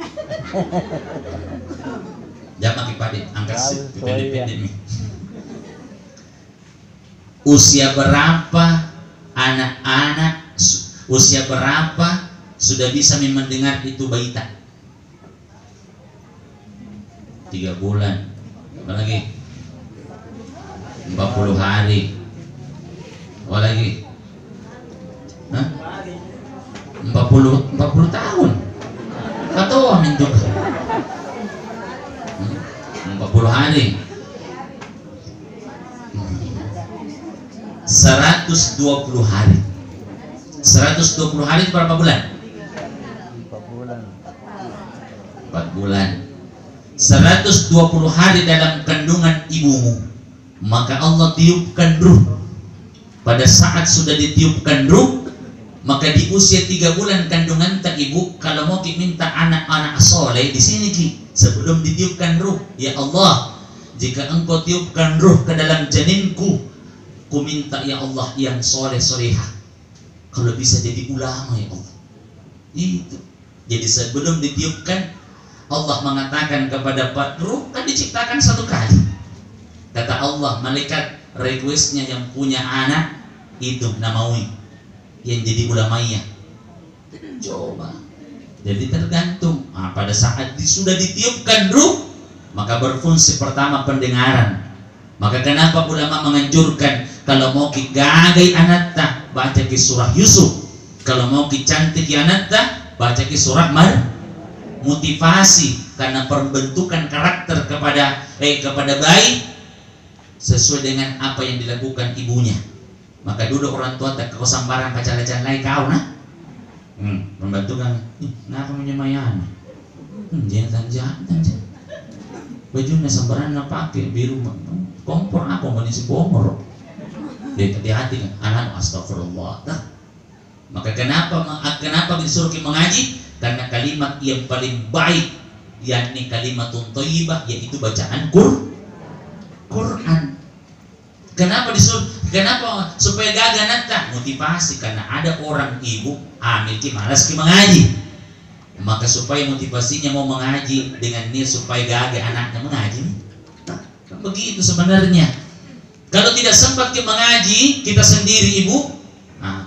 Jangan ki pade, angkat pendek-pendek nih. Usia berapa anak-anak, usia berapa sudah bisa mendengar itu baita? 3 bulan, apa lagi? 40 hari, apa lagi? 40 tahun. Atau amin juga. 40 hari. 120 hari. 120 hari itu berapa bulan? 4 bulan. 4 bulan. 120 hari dalam kandungan ibumu, maka Allah tiupkan ruh. Pada saat sudah ditiupkan ruh, maka di usia 3 bulan kandungan tak ibu, kalau mau minta anak-anak soleh di sini ki, sebelum ditiupkan ruh, ya Allah, jika engkau tiupkan ruh ke dalam janinku, ku minta ya Allah yang soleh solehah, kalau bisa jadi ulama ya Allah. Itu. Jadi sebelum ditiupkan, Allah mengatakan kepada Pak ruh kan diciptakan 1 kali. Kata Allah, malaikat requestnya yang punya anak itu namawi yang jadi ulamanya. Coba. Jadi tergantung. Pada saat sudah ditiupkan ruh, maka berfungsi pertama pendengaran. Maka kenapa ulama menganjurkan kalau mau ki gagai anatta baca ki surah Yusuf, kalau mau ki cantik ki anatta baca ki surah motivasi, karena pembentukan karakter kepada bayi sesuai dengan apa yang dilakukan ibunya. Maka dulu orang tua tak kekosambaran pacar-pacar kau nah membantukan kenapa menyemayan jangan bajunya sambaran na pakai biru kompor apa mengisi pomor di hati kan anak astagfirullah. Maka kenapa disuruh mengaji? Karena kalimat yang paling baik yakni kalimatun thayyibah, yaitu bacaan Quran. Kenapa disuruh? Kenapa? Supaya gagah nanti motivasi, karena ada orang ibu hamil ki malas ki mengaji. Maka supaya motivasinya mau mengaji dengan niat supaya gagah anaknya mengaji. Begitu sebenarnya. Kalau tidak sempat ki mengaji, kita sendiri ibu,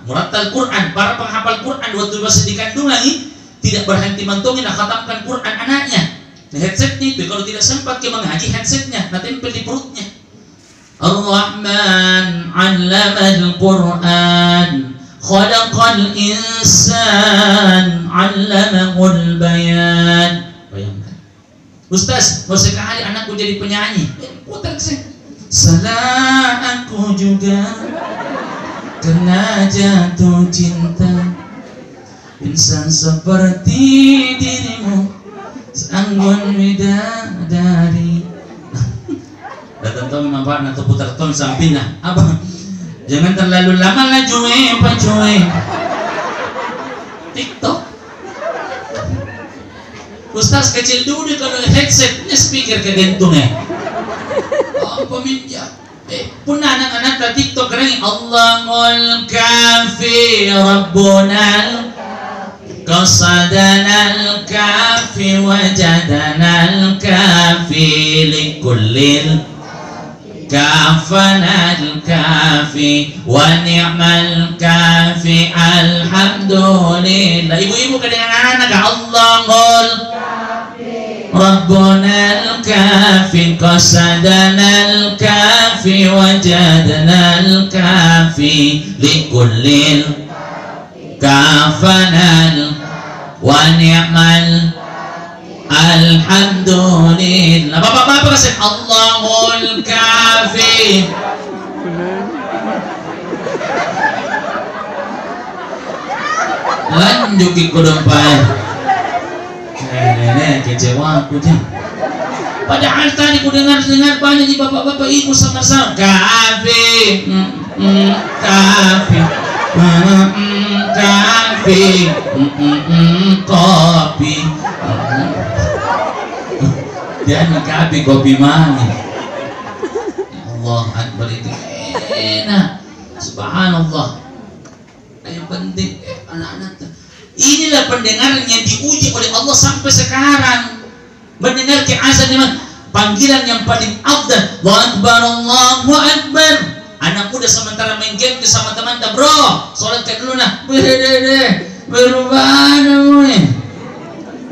murattal Quran, para penghafal Quran waktu masih dikandung lagi tidak berhenti mantungin khatamkan Quran anaknya. Headsetnya itu kalau tidak sempat ki mengaji, headsetnya nah tempel di perutnya. Ar-Rahman 'allamal Qur'an, khalaqal insan, 'allamahul bayan. Bayangkan. Ustaz, mau sekali anakku jadi penyanyi. Putar sih. Salah aku juga kena jatuh cinta. insan seperti dirimu seanggun bidadari. Datang tahu memang pak atau putar ton sampingnya apa? Jangan terlalu lama lah cuy, apa cuy? TikTok. Ustaz kecil dulu kalau headset ini speaker kegentungnya. Oh peminjam. Punah anak-anak tak TikTok keren. Allahul kafi Rabbunal qasadanal kafi wajadanal kafi likullil kafanal kafi wa ni'mal kafi alhamdulillah. Ibu-ibu kedengaran anak Allahul Rabbunal kafi qasadanal kafi wajadanal kafi likullil kafanal wa ni'mal alhamdulillah. Bapak-bapak kasih Allahul kafi. Lanjut ikut dompet. Nenek kecewa aku dia. Padahal tadi ku dengar banyak di bapak-bapak ibu sama-sama kafi, kafi, kafi, kopi. Dia kafi kopi mani. Allah Akbar itu enak. Subhanallah. Yang penting anak-anak. Inilah pendengaran yang diuji oleh Allah sampai sekarang. Mendengar ke azan panggilan yang paling afdal. Allahu Akbar, Allahu Akbar. Anak muda sementara main game sama teman tak bro. Sholat ke dulu nah. Berubah namanya.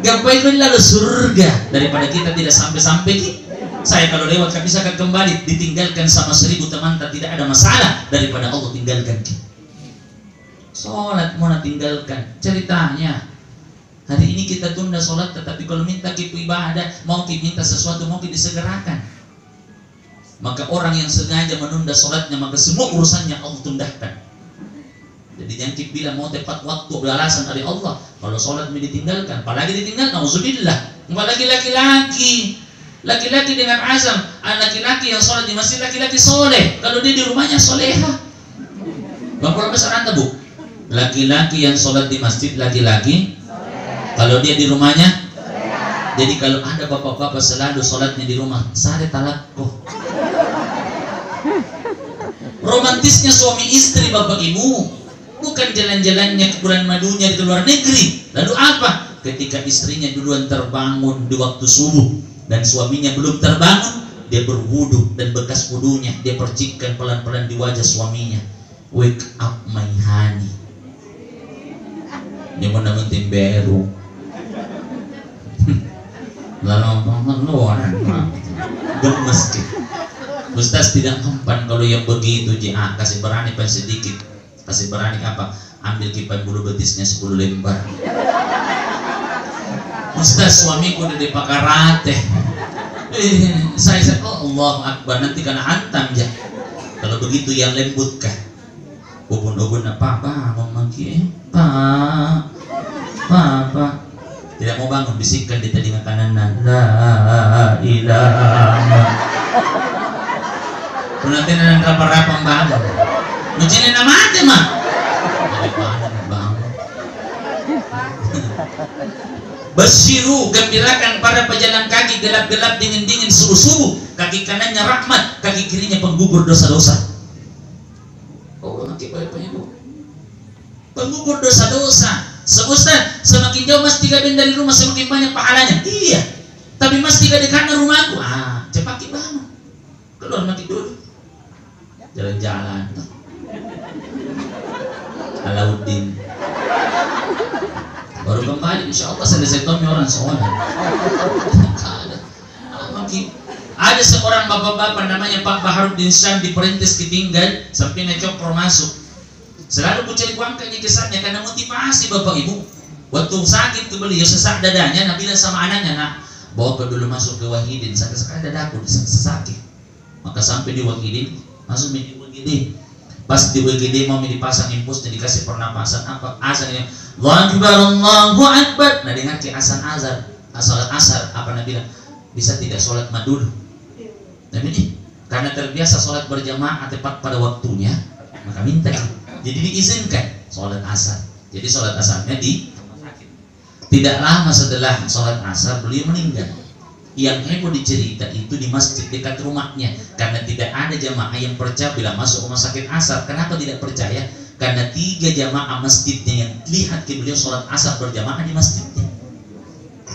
Gapai kan lalu surga daripada kita tidak sampai-sampai. Saya kalau lewat kan bisa kembali ditinggalkan sama 1000 teman tak tidak ada masalah daripada Allah tinggalkan kita. Sholat mau tinggalkan ceritanya. Hari ini kita tunda sholat, tetapi kalau minta kita ibadah, mau kita minta sesuatu, mau kita disegerakan. Maka orang yang sengaja menunda sholatnya, maka semua urusannya Allah tundahkan. Jadi jangan kita bilang mau tepat waktu beralasan dari Allah. Kalau sholat ditinggalkan, apalagi ditinggalkan, auzubillah. Apalagi laki-laki, laki-laki dengan azam, laki-laki yang sholat di masjid, laki-laki soleh. Kalau dia di rumahnya soleha. Bapak besar anda bu, laki-laki yang sholat di masjid, laki-laki. Kalau dia di rumahnya, jadi kalau ada bapak-bapak selalu sholatnya di rumah, sare talakko. Romantisnya suami istri bapak ibu, bukan jalan-jalannya ke bulan madunya di luar negeri. Lalu apa? Ketika istrinya duluan terbangun di waktu subuh dan suaminya belum terbangun, dia berwudu dan bekas wudunya dia percikkan pelan-pelan di wajah suaminya. Wake up my honey. Dia mana menting baru. Lalu gemes gitu. Ustaz tidak mempan kalau yang begitu JA. Kasih berani pan sedikit. Kasih berani apa? Ambil kipan bulu betisnya 10 lembar. Ustaz suamiku udah dipakai rate. Saya oh Allah Akbar, nanti kena hantam ya. Kalau begitu yang lembut kah? Ubun-ubun apa mau mangki? Pak. Tidak mau bangun, bisikkan di telinga kanan. La ilaha. Nanti nanti rapang bangun. Mencini nama aja mah. Daripada bangun. Bersiru, gembirakan para pejalan kaki gelap-gelap dingin-dingin subuh-subuh. Kaki kanannya rahmat, kaki kirinya penggugur dosa-dosa. Oh, nanti banyak-banyak bu. Penggugur dosa-dosa. Ustaz, semakin jauh mas 3 ben dari rumah semakin banyak pahalanya. Iya, tapi mas 3 di kanan rumahku. Cepat bangun. Keluar mati dulu. Jalan-jalan. Alauddin. Baru kembali, insya Allah selesai Tommy orang soalnya. Ada seorang bapak-bapak namanya Pak Baharuddin Syam diperintis ketinggal sampai ngecokro masuk. Selalu mencari kuangkannya kesannya karena motivasi bapak ibu. Waktu sakit ke beliau sesak dadanya, nak bilang sama anaknya, nak bawa ke dulu masuk ke Wahidin, sakit-sakit dadaku sakit. Maka sampai di Wahidin, masuk di WGD. Pas di WGD mau dipasang impus dan dikasih pernapasan apa? Azan yang Allahu Akbar, Allahu Akbar. Nah dengar ke azan salat asar, apa Nabi bilang? Bisa tidak sholat madul? Nabi ini karena terbiasa sholat berjamaah tepat pada waktunya, maka minta. Jadi diizinkan sholat asar. Jadi sholat asarnya di tidak lama setelah sholat asar beliau meninggal. Yang heboh dicerita itu di masjid dekat rumahnya, karena tidak ada jamaah yang percaya bila masuk rumah sakit asar. Kenapa tidak percaya? Karena 3 jamaah masjidnya yang lihat ke beliau sholat asar berjamaah di masjidnya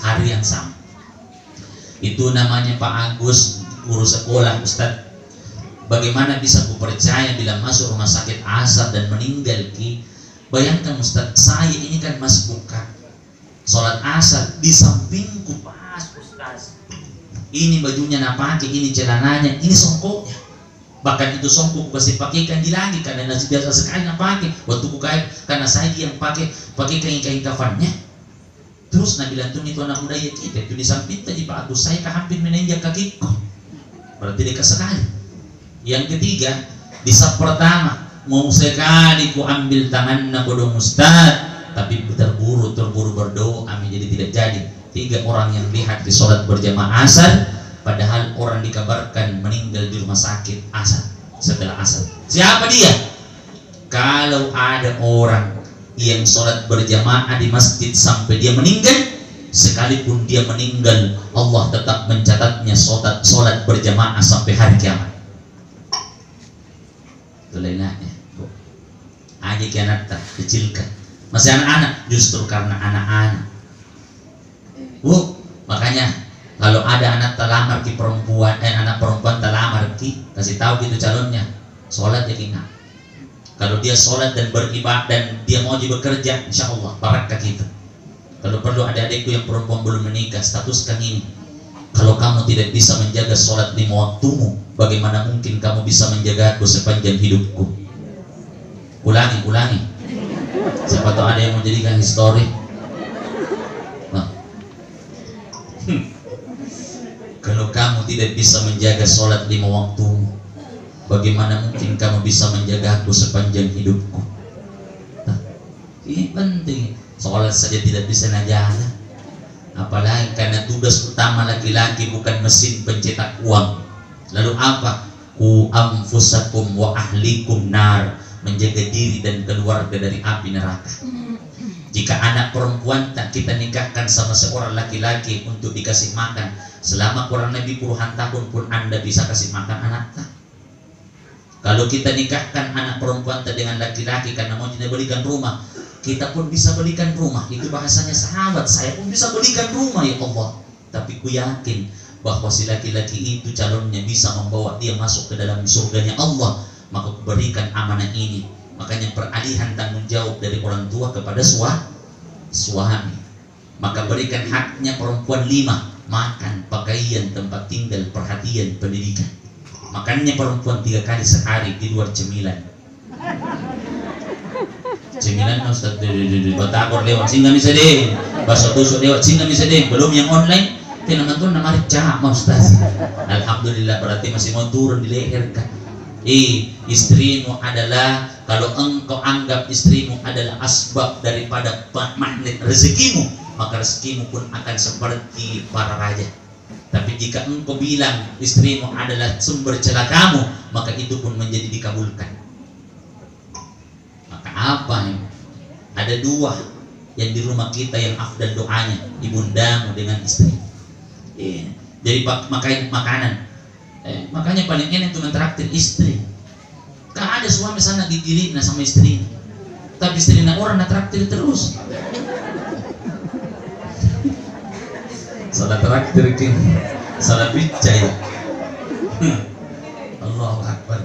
hari yang sama. Itu namanya Pak Agus, guru sekolah, Ustadz. Bagaimana bisa ku percaya bila masuk rumah sakit asar dan meninggal ki? Bayangkan Ustadz, saya ini kan masbuka sholat asar di sampingku pas Ustadz. Ini bajunya nak pakai, ini celananya, ini songkoknya. Bahkan itu songkok kasih pakaikan di lagi karena nasi biasa sekali nak pakai. Waktu ku kait karena saya yang pakai kain kafannya. Terus Nabi Lantun itu anak muda ya kita itu di samping tadi Pak Agus, saya hampir menenjak kakiku. Berarti dekat sekali. Yang ketiga, di saat pertama mau sekali ku ambil tangannya bodong Ustaz, tapi terburu berdoa, amin, jadi tidak jadi. 3 orang yang lihat di sholat berjamaah asar, padahal orang dikabarkan meninggal di rumah sakit asar setelah asar. Siapa dia? Kalau ada orang yang sholat berjamaah di masjid sampai dia meninggal, sekalipun dia meninggal, Allah tetap mencatatnya sholat berjamaah sampai hari kiamat. Itu lainnya. Aja kianat kecilkan. Masih anak-anak, justru karena anak-anak. Makanya kalau ada anak terlamar ki perempuan, anak perempuan terlamar ki, kasih tahu gitu calonnya, sholat ya kina. Kalau dia sholat dan beribadah dan dia mau bekerja, insya Allah barakah kita. Kalau perlu adik-adikku yang perempuan belum menikah, statuskan ini. Kalau kamu tidak bisa menjaga sholat 5 waktumu, bagaimana mungkin kamu bisa menjaga aku sepanjang hidupku? Ulangi. Siapa tahu ada yang mau jadikan histori. Kalau kamu tidak bisa menjaga sholat 5 waktu, bagaimana mungkin kamu bisa menjaga aku sepanjang hidupku? Ini penting. Sholat saja tidak bisa najaga, apalagi karena tugas utama laki-laki bukan mesin pencetak uang. Lalu apa? Ku anfusakum wa ahlikum nar, menjaga diri dan keluarga dari api neraka. Jika anak perempuan tak kita nikahkan sama seorang laki-laki untuk dikasih makan, selama kurang lebih puluhan tahun pun Anda bisa kasih makan anaknya. Kalau kita nikahkan anak perempuan dengan laki-laki karena mau kita belikan rumah, kita pun bisa belikan rumah. Itu bahasanya sahabat, saya pun bisa belikan rumah ya Allah. Tapi ku yakin bahwa si laki-laki itu calonnya bisa membawa dia masuk ke dalam surganya Allah. Maka ku berikan amanah ini. Makanya peralihan tanggung jawab dari orang tua kepada suami. Maka berikan haknya perempuan 5: makan, pakaian, tempat tinggal, perhatian, pendidikan. Makannya perempuan 3 kali sehari di luar cemilan. Cemilan Ustaz batagor lewat singgah bisa deh, bakso tusuk lewat singgah bisa deh. Belum yang online, teman tuh namanya cak Ustaz. Alhamdulillah, berarti masih mau turun di leher kan. Istrimu adalah, kalau engkau anggap istrimu adalah asbab daripada magnet rezekimu, maka rezekimu pun akan seperti para raja. Tapi jika engkau bilang istrimu adalah sumber celakamu, maka itu pun menjadi dikabulkan. Maka apa nih? Ada 2 yang di rumah kita yang afdal doanya, ibundamu dengan istri. Jadi makan makanan. Makanya paling enak itu mentraktir istri. Gak ada suami sana gigilin sama istri, tapi istri orang traktir terus. Salah traktir king, salah bicai. Allahu Akbar.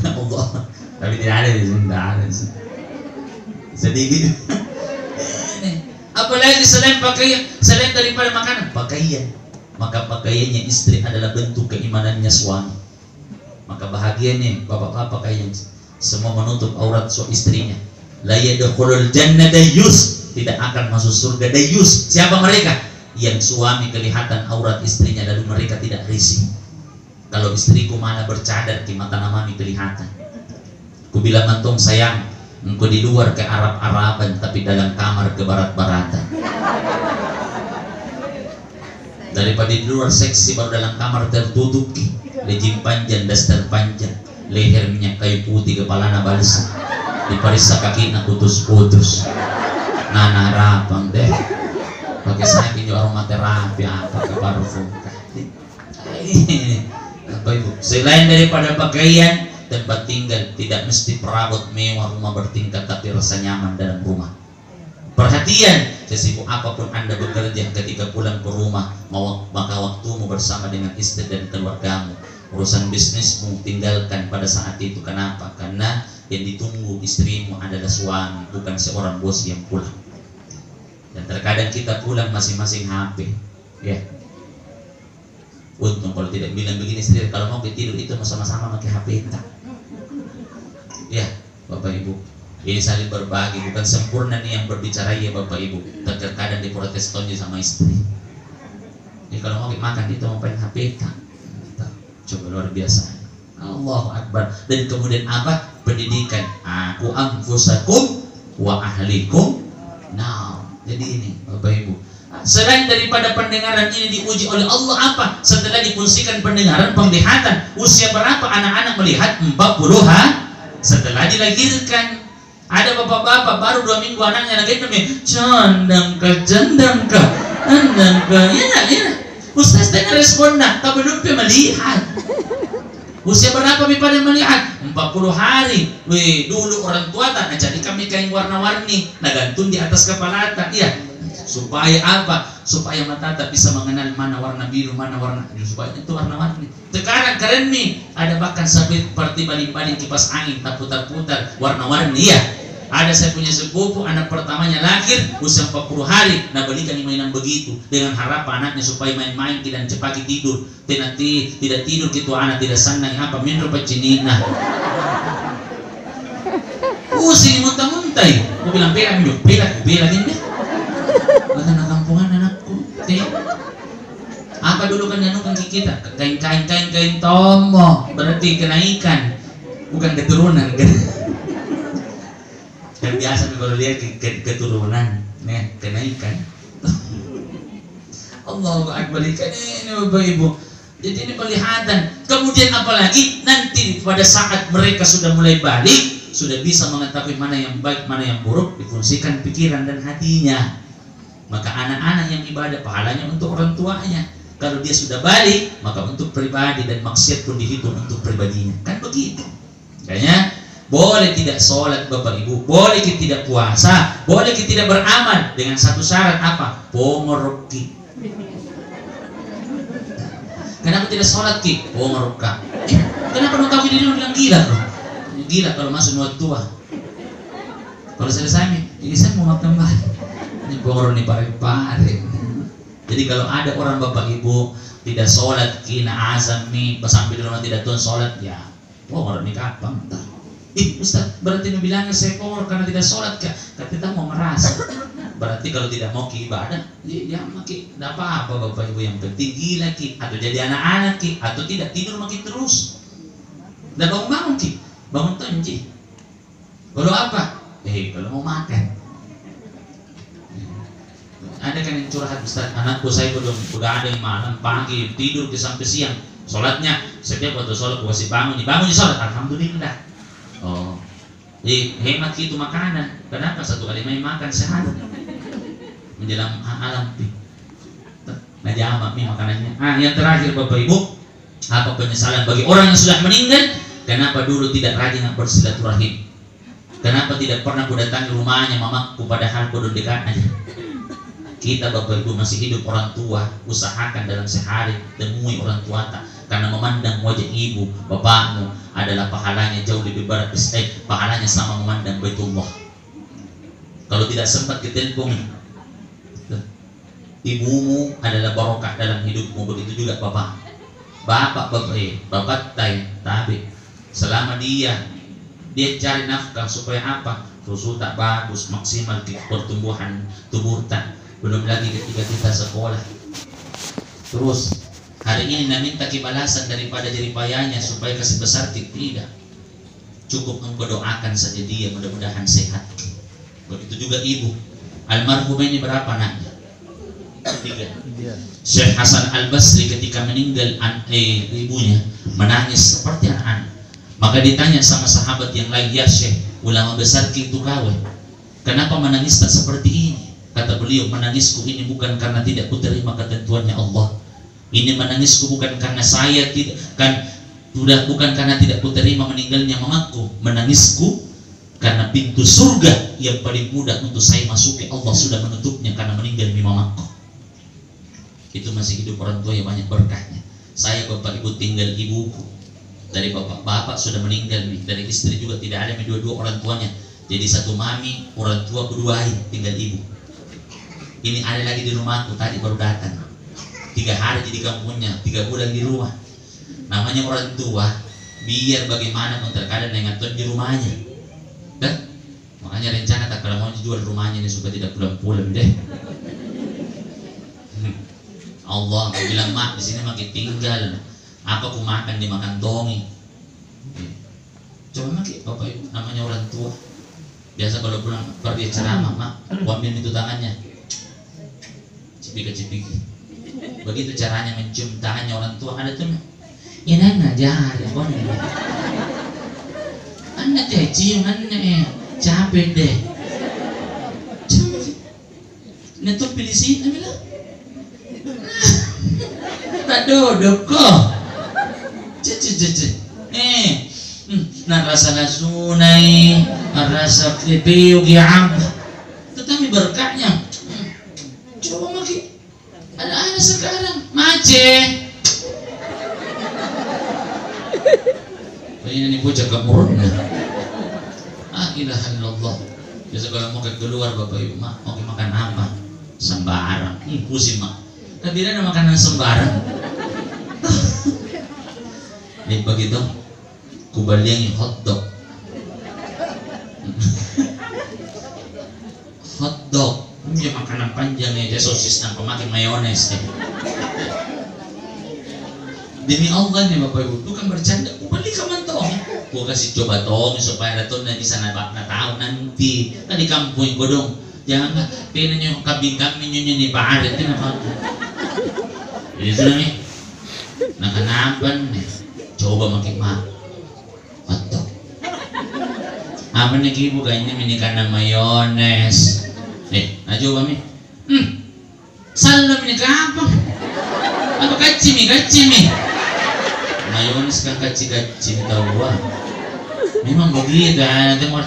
Allah. Tapi tidak ada di sini, tidak ada. Sedikit. Apalagi selain pakaian, selain daripada makanan, pakaian. Maka pakaiannya istri adalah bentuk keimanannya suami. Maka bahagianya bapak-bapak yang semua menutup aurat istrinya. La yadkhulul jannah dayus, tidak akan masuk surga dayus. Siapa mereka? Yang suami kelihatan aurat istrinya lalu mereka tidak risih. Kalau istriku mana bercadar di mata namami kelihatan. Ku bilang antum sayang, Engkau di luar ke Arab-Araban, tapi dalam kamar ke Barat-Baratan. Daripada di luar seksi, baru dalam kamar tertutup, lejim panjang, daster panjang, leher minyak kayu putih, kepala balsa, diparisa kaki na putus-putus, nana rapang deh, pakai saking aromaterapi apa ke parfum. Apa ibu? Selain daripada pakaian, tempat tinggal tidak mesti perabot mewah, rumah bertingkat, tapi rasa nyaman dalam rumah. Perhatian, sesibuk apapun Anda bekerja, ketika pulang ke rumah, maka waktumu bersama dengan istri dan keluargamu. Urusan bisnismu tinggalkan pada saat itu. Kenapa? Karena yang ditunggu istrimu adalah suami, bukan seorang bos yang pulang. Dan terkadang kita pulang masing-masing HP, ya. Untung kalau tidak bilang begini istri, kalau mau tidur itu sama-sama pakai HP tak? Ya, Bapak Ibu. Ini saling berbagi, bukan sempurna nih yang berbicara ya Bapak Ibu. Terkadang diprotes tonji sama istri. Jadi kalau mau makan itu mau pengen HP tak? Coba luar biasa. Allahu Akbar. Dan kemudian apa? Pendidikan. Aku anfusakum wa ahlikum. Nah, jadi ini Bapak Ibu. Selain daripada pendengaran ini diuji oleh Allah apa? Setelah difungsikan pendengaran, penglihatan. Usia berapa anak-anak melihat? 40-an. Setelah dilahirkan. Ada bapak-bapak baru 2 minggu anaknya lagi jandangka, ya. Ustaz tanya respon nak, tak belum melihat. Usia berapa pada melihat? 40 hari. Weh, dulu orang tua tak jadi kami kain warna-warni, gantung di atas kepala tak, ya. Supaya apa? Supaya mata tak bisa mengenal mana warna biru, mana warna biru, supaya itu warna-warni. Sekarang keren nih, ada bahkan sampai seperti baling-baling kipas angin tak putar-putar warna-warni, ya. Ada saya punya sepupu, anak pertamanya lahir usia 40 hari, nah belikan mainan begitu dengan harapan anaknya supaya main-main tidak cepat tidur. Nanti tidak tidur gitu anak tidak senang apa minum pacinina. Pusing muntah-muntah. Aku bilang bela minum, bela ini. Bahkan kampungan anakku. Apa dulu kan nyanukan kita? Kain tomo, berarti kenaikan, bukan keturunan kan? Yang biasa kalau lihat keturunan, nih kenaikan. Allahu Akbar. Ini Bapak Ibu. Jadi ini kelihatan. Kemudian apalagi nanti pada saat mereka sudah mulai balik, sudah bisa mengetahui mana yang baik, mana yang buruk, difungsikan pikiran dan hatinya. Maka anak-anak yang ibadah pahalanya untuk orang tuanya. Kalau dia sudah balik, maka untuk pribadi dan maksiat pun dihitung untuk pribadinya. Kan begitu. Kayaknya boleh tidak sholat Bapak Ibu, boleh kita tidak puasa, boleh kita tidak beramal dengan satu syarat apa? Pongoroki. Kenapa tidak sholat ki? Pongoroka. Kenapa nunggu diri bilang gila bro? Gila kalau masuk nuat tua. Kalau selesai nih, ini saya mau makan balik. Ini pongoro nih pare-pare. Jadi kalau ada orang Bapak Ibu tidak sholat kina azam nih, sampai di rumah tidak tuan sholat, ya pongoro nih kapan? Ustaz, berarti bilangnya saya pongor karena tidak sholat kak? Kita mau merasa. Berarti kalau tidak mau ki ibadah, ya maki, tidak apa-apa Bapak Ibu, yang penting gila ki, atau jadi anak-anak ki, atau tidak tidur maki terus. Dan bangun-bangun ki, bangun tonji. Kalau apa? Kalau mau makan. Ada kan yang curhat, Ustaz, anakku saya udah ada yang malam, pagi, tidur ke sampai siang. Sholatnya, setiap waktu sholat gua kasih bangun sholat, alhamdulillah. Oh, hemat itu makanan. Kenapa? 1 kali makan sehari menjelang alam najama makanannya. Yang terakhir Bapak Ibu, apa penyesalan bagi orang yang sudah meninggal? Kenapa dulu tidak rajin bersilaturahim? Kenapa tidak pernah ku datangi rumahnya mamaku padahal ku dekat aja? Kita Bapak Ibu masih hidup orang tua, usahakan dalam sehari temui orang tua tak, karena memandang wajah ibu, bapakmu adalah pahalanya jauh lebih berat, pahalanya sama memandang Baitullah. Kalau tidak sempat ditelepon, ibumu adalah barokah dalam hidupmu, begitu juga bapak. Bapak tabi. Selama dia cari nafkah supaya apa? Susu tak bagus, maksimal pertumbuhan tubuh tak. Belum lagi ketika kita sekolah. Terus hari ini minta kibalasan daripada jeripayanya supaya kasih besar tidak. cukup engkau doakan saja dia, mudah-mudahan sehat. Begitu juga ibu. Almarhumah ini berapa anaknya? 3. Syekh Hasan Al-Basri ketika meninggal ibunya menangis seperti anak-anak. Maka ditanya sama sahabat yang lain, ya Syekh, ulama besar itu kau, kenapa menangis tak seperti ini? Kata beliau, menangisku ini bukan karena tidak kuterima ketentuannya Allah. Ini menangisku bukan karena saya tidak bukan karena tidak kuterima meninggalnya mamaku. Menangisku karena pintu surga yang paling mudah untuk saya masuki Allah sudah menutupnya karena meninggal mamaku. Itu masih hidup orang tua yang banyak berkahnya. Saya bapak ibu tinggal ibuku. Dari bapak sudah meninggal, dari istri juga tidak ada, dua-dua orang tuanya. Jadi satu mami, orang tua kedua tinggal ibu. Ini ada lagi di rumahku, tadi baru datang. 3 hari jadi kampungnya, 3 bulan di rumah. Namanya orang tua, biar bagaimana pun terkadang nengaton di rumahnya. Dan makanya rencana tak kalau mau dijual rumahnya ini supaya tidak pulang-pulang deh. Allah bilang, mak di sini makin tinggal. Apa aku makan dimakan tongi. Coba maki bapak ibu, namanya orang tua. Biasa kalau pulang pergi ceramah, mak, ambil itu tangannya, cipika-cipiki. Begitu caranya mencium tangannya orang tua. Ada tuh, ini ngajar ya kon. Anak teh cium anak capek deh. Ini tuh pilih sini bilang. Tak duduk kok. Nah rasa lasunai, rasa piu giam, tetapi berkahnya. Coba maki, ada sekarang mace. Ini bocah kemurun. Ilaha illallah. Biasa kalau mau keluar bapak ibu, mak mau makan apa? Sembarang. Pusing mak. Kan tidak ada makanan sembarang. Ini begitu, kubaliangi hotdog. Hotdog, ini makanan panjang ya, sosis dan pemakai mayones. Demi Allah nih bapak ibu, bukan bercanda. Kubali kaman tong, gua kasih coba tong supaya ada tuh bisa tahu nanti. Kan di kampung godong, jangan pengen kambing nih Pak Arif itu apa? Jadi itu nih, nah kenapa nih? Coba makin mak hotdog apa nih ibu kayaknya ini karena mayones nah coba mi salam ini apa kacimi mayones kan kacim tahu memang begitu nanti mau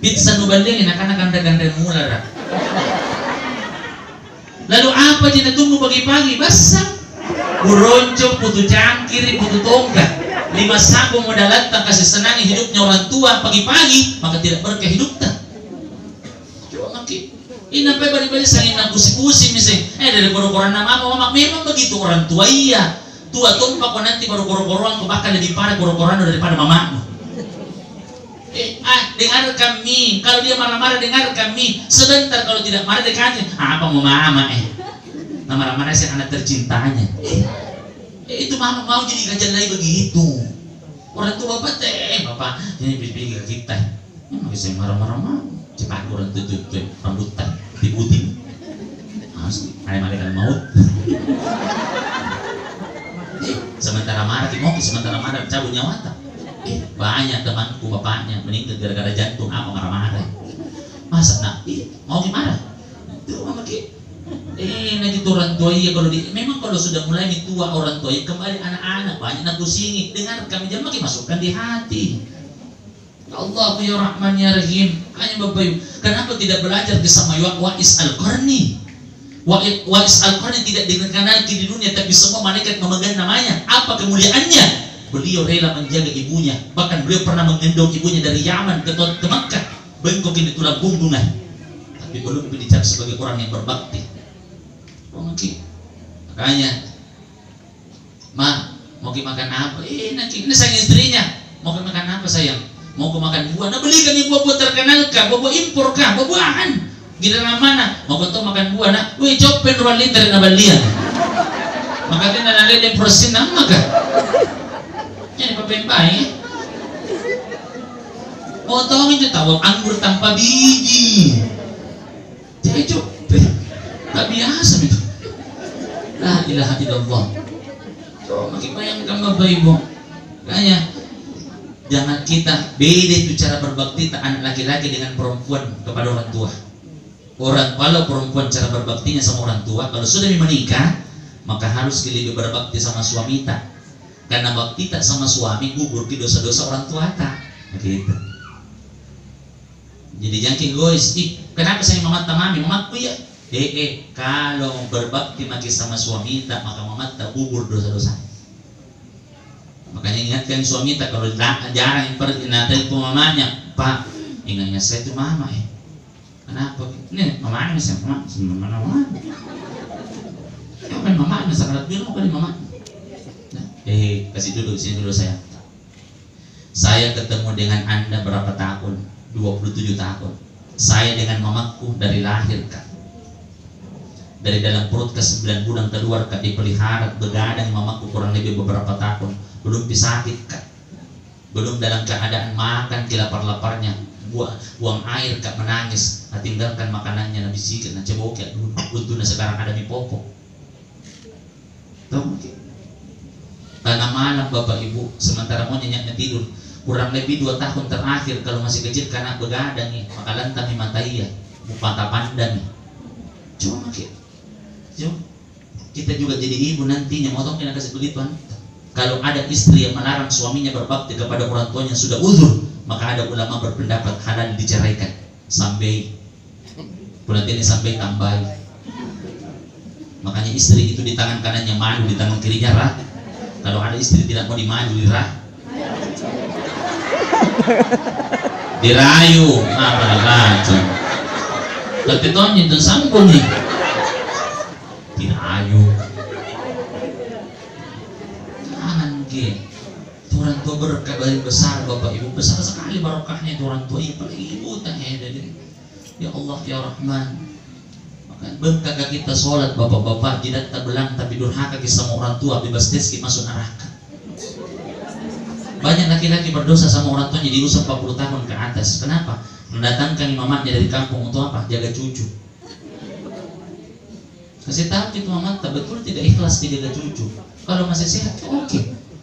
pizza nubandingin akan ganda-ganda mular. Lalu apa jadi tunggu pagi-pagi basah buronco, putu cangkir, putu tongkat, 5 sapu modal tak kasih senangi hidupnya orang tua pagi-pagi, maka tidak berkah hidupnya. Coba maki, ini sampai balik-balik sangin nak kusi-kusi misalnya, dari koro-koran nama mama, memang begitu orang tua iya. Tua tumpak nanti koro-koroan aku bakal lebih parah koro-koran daripada mamamu. Dengar kami, kalau dia marah-marah dengar kami, sebentar kalau tidak marah dikasih, apa mau mama marah-marah sih anak tercintanya. Itu mama mau jadi kajian lagi begitu. Orang tua bapak ini pikir kita. Memang bisa marah-marah mau. Cepat orang tutup rambutan diputing. Asli, ada malaikat maut. Sementara marah dimoki, sementara marah cabut nyawa tak. Banyak temanku bapaknya meninggal gara-gara jantung apa marah-marah. Masa nak? Mau gimana? Itu mama ki. Nanti orang tua iya memang kalau sudah mulai tua orang tua kembali anak-anak banyak nak kusingi dengar kami jangan makin masukkan di hati. Allah ya Rahman ya Rahim. Hanya bapak ibu, kenapa tidak belajar bersama Wa'is Al-Qarni? Wa'is Al-Qarni tidak dikenal di dunia, tapi semua malaikat memegang namanya. Apa kemuliaannya? Beliau rela menjaga ibunya, bahkan beliau pernah menggendong ibunya dari Yaman ke Makkah. Bengkok ini tulang punggungnya, tapi belum dicap sebagai orang yang berbakti. Mungkin makanya ma mau makan apa? Nanti ini sayang istrinya mau makan apa sayang? Mau makan buah? Nah belikan buah-buah terkenal kah? Buah-buah impor kah? Buah-buahan giliran mana? Mau kau makan buah? Nah, wih copen ruang liter na balian. Maka dia nalilin prosin nama kah? Jadi pepempai. potongin itu tahu anggur tanpa biji. Jadi tak biasa itu. La ilaha illallah. Coba kita bayangkan Bapak Ibu. Kayaknya jangan kita beda itu cara berbakti anak laki-laki dengan perempuan kepada orang tua. Kalau perempuan cara berbaktinya sama orang tua, kalau sudah menikah maka harus lebih berbakti sama suami tak. Karena bakti tak sama suami gugur ke dosa-dosa orang tua tak. Begitu. Jadi jangan egois. Kenapa saya mamat mami? Mamatku ya. Kalau berbakti maki sama suami tak, maka mamat tak gugur dosa-dosa. Makanya ingatkan suami tak kalau jarang yang pergi natal itu mamanya, Pak, ingatnya saya itu mama ya. Kenapa? Ini mamanya saya mama. Ya kan mamanya sangat bilang kali mama. Kasih duduk sini dulu saya. Saya ketemu dengan Anda berapa tahun? 27 tahun. Saya dengan mamaku dari lahir Kak. Dari dalam perut ke 9 bulan keluar Kak, dipelihara begadang mamaku kurang lebih beberapa tahun. Belum disakit Kak. Belum dalam keadaan makan kilapar-laparnya. Buang air Kak, menangis. Tinggalkan makanannya nabi sikit, nah coba Kak dulu. Untungnya sekarang ada di popok. Tahu mungkin? Karena malam Bapak Ibu, sementara mau nyenyaknya tidur, kurang lebih 2 tahun terakhir kalau masih kecil karena begadang nih, maka lantang nih matanya, mata pandang nih. Cuma kita juga jadi ibu nantinya, mau kita kasih begitu. Kalau ada istri yang melarang suaminya berbakti kepada orang tuanya sudah uzur, maka ada ulama berpendapat halal diceraikan sampai ini sampai tambah. Makanya istri itu di tangan kanannya madu, di tangan kirinya rah. Kalau ada istri tidak mau dimadu dirah, dirayu, apa racun. Tapi tonjin itu sambung nih, dirayu. Jangan ke, orang tua berkah besar Bapak Ibu, besar sekali barokahnya itu orang tua. Apalagi ibu tak ada. Ya Allah ya Rahman. Bengkak kita sholat bapak-bapak tidak terbelang tapi durhaka kita sama orang tua bebas teski masuk neraka. Banyak laki-laki berdosa sama orang tuanya di usia 40 tahun ke atas. Kenapa? Mendatangkan mamanya dari kampung untuk apa? Jaga cucu. Kasih tahu itu mama betul tidak ikhlas dijaga cucu. Kalau masih sehat oke.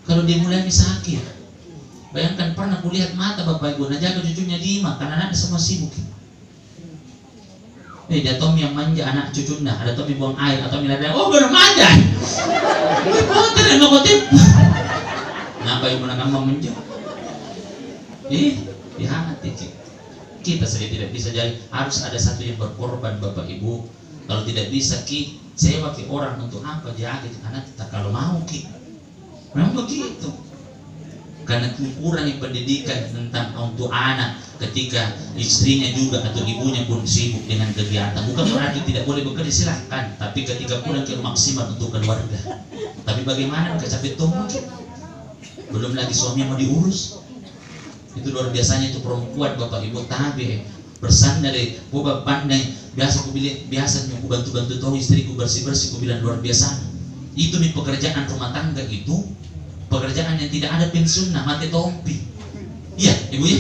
Kalau dia mulai sakit, bayangkan pernah kulihat mata bapak ibu jaga cucunya diima karena anak semua sibuk. Ada Tommy yang manja anak cucunya, ada Tommy buang air atau misalnya, oh baru manja. Kotor yang mau kotip. Kenapa ibu nak manja? Di hati kita saja tidak bisa jadi. Harus ada satu yang berkorban Bapak Ibu. Kalau tidak bisa sewa orang untuk apa jaga anak kita kalau mau memang begitu. Karena kurang pendidikan tentang untuk anak ketika istrinya juga atau ibunya pun sibuk dengan kegiatan. Bukan berarti tidak boleh bekerja, silahkan, tapi ketika kurang maksimal untuk keluarga. Tapi bagaimana kecapit mungkin belum lagi suami mau diurus. Itu luar biasanya itu perempuan Bapak Ibu tabi bersandar dari boba pandai biasa ku bilang biasa aku bantu-bantu tahu istriku bersih-bersih, ku bilang luar biasa. Itu nih pekerjaan rumah tangga itu. Pekerjaan yang tidak ada pensiun, mati tompi. Iya, ibu ya.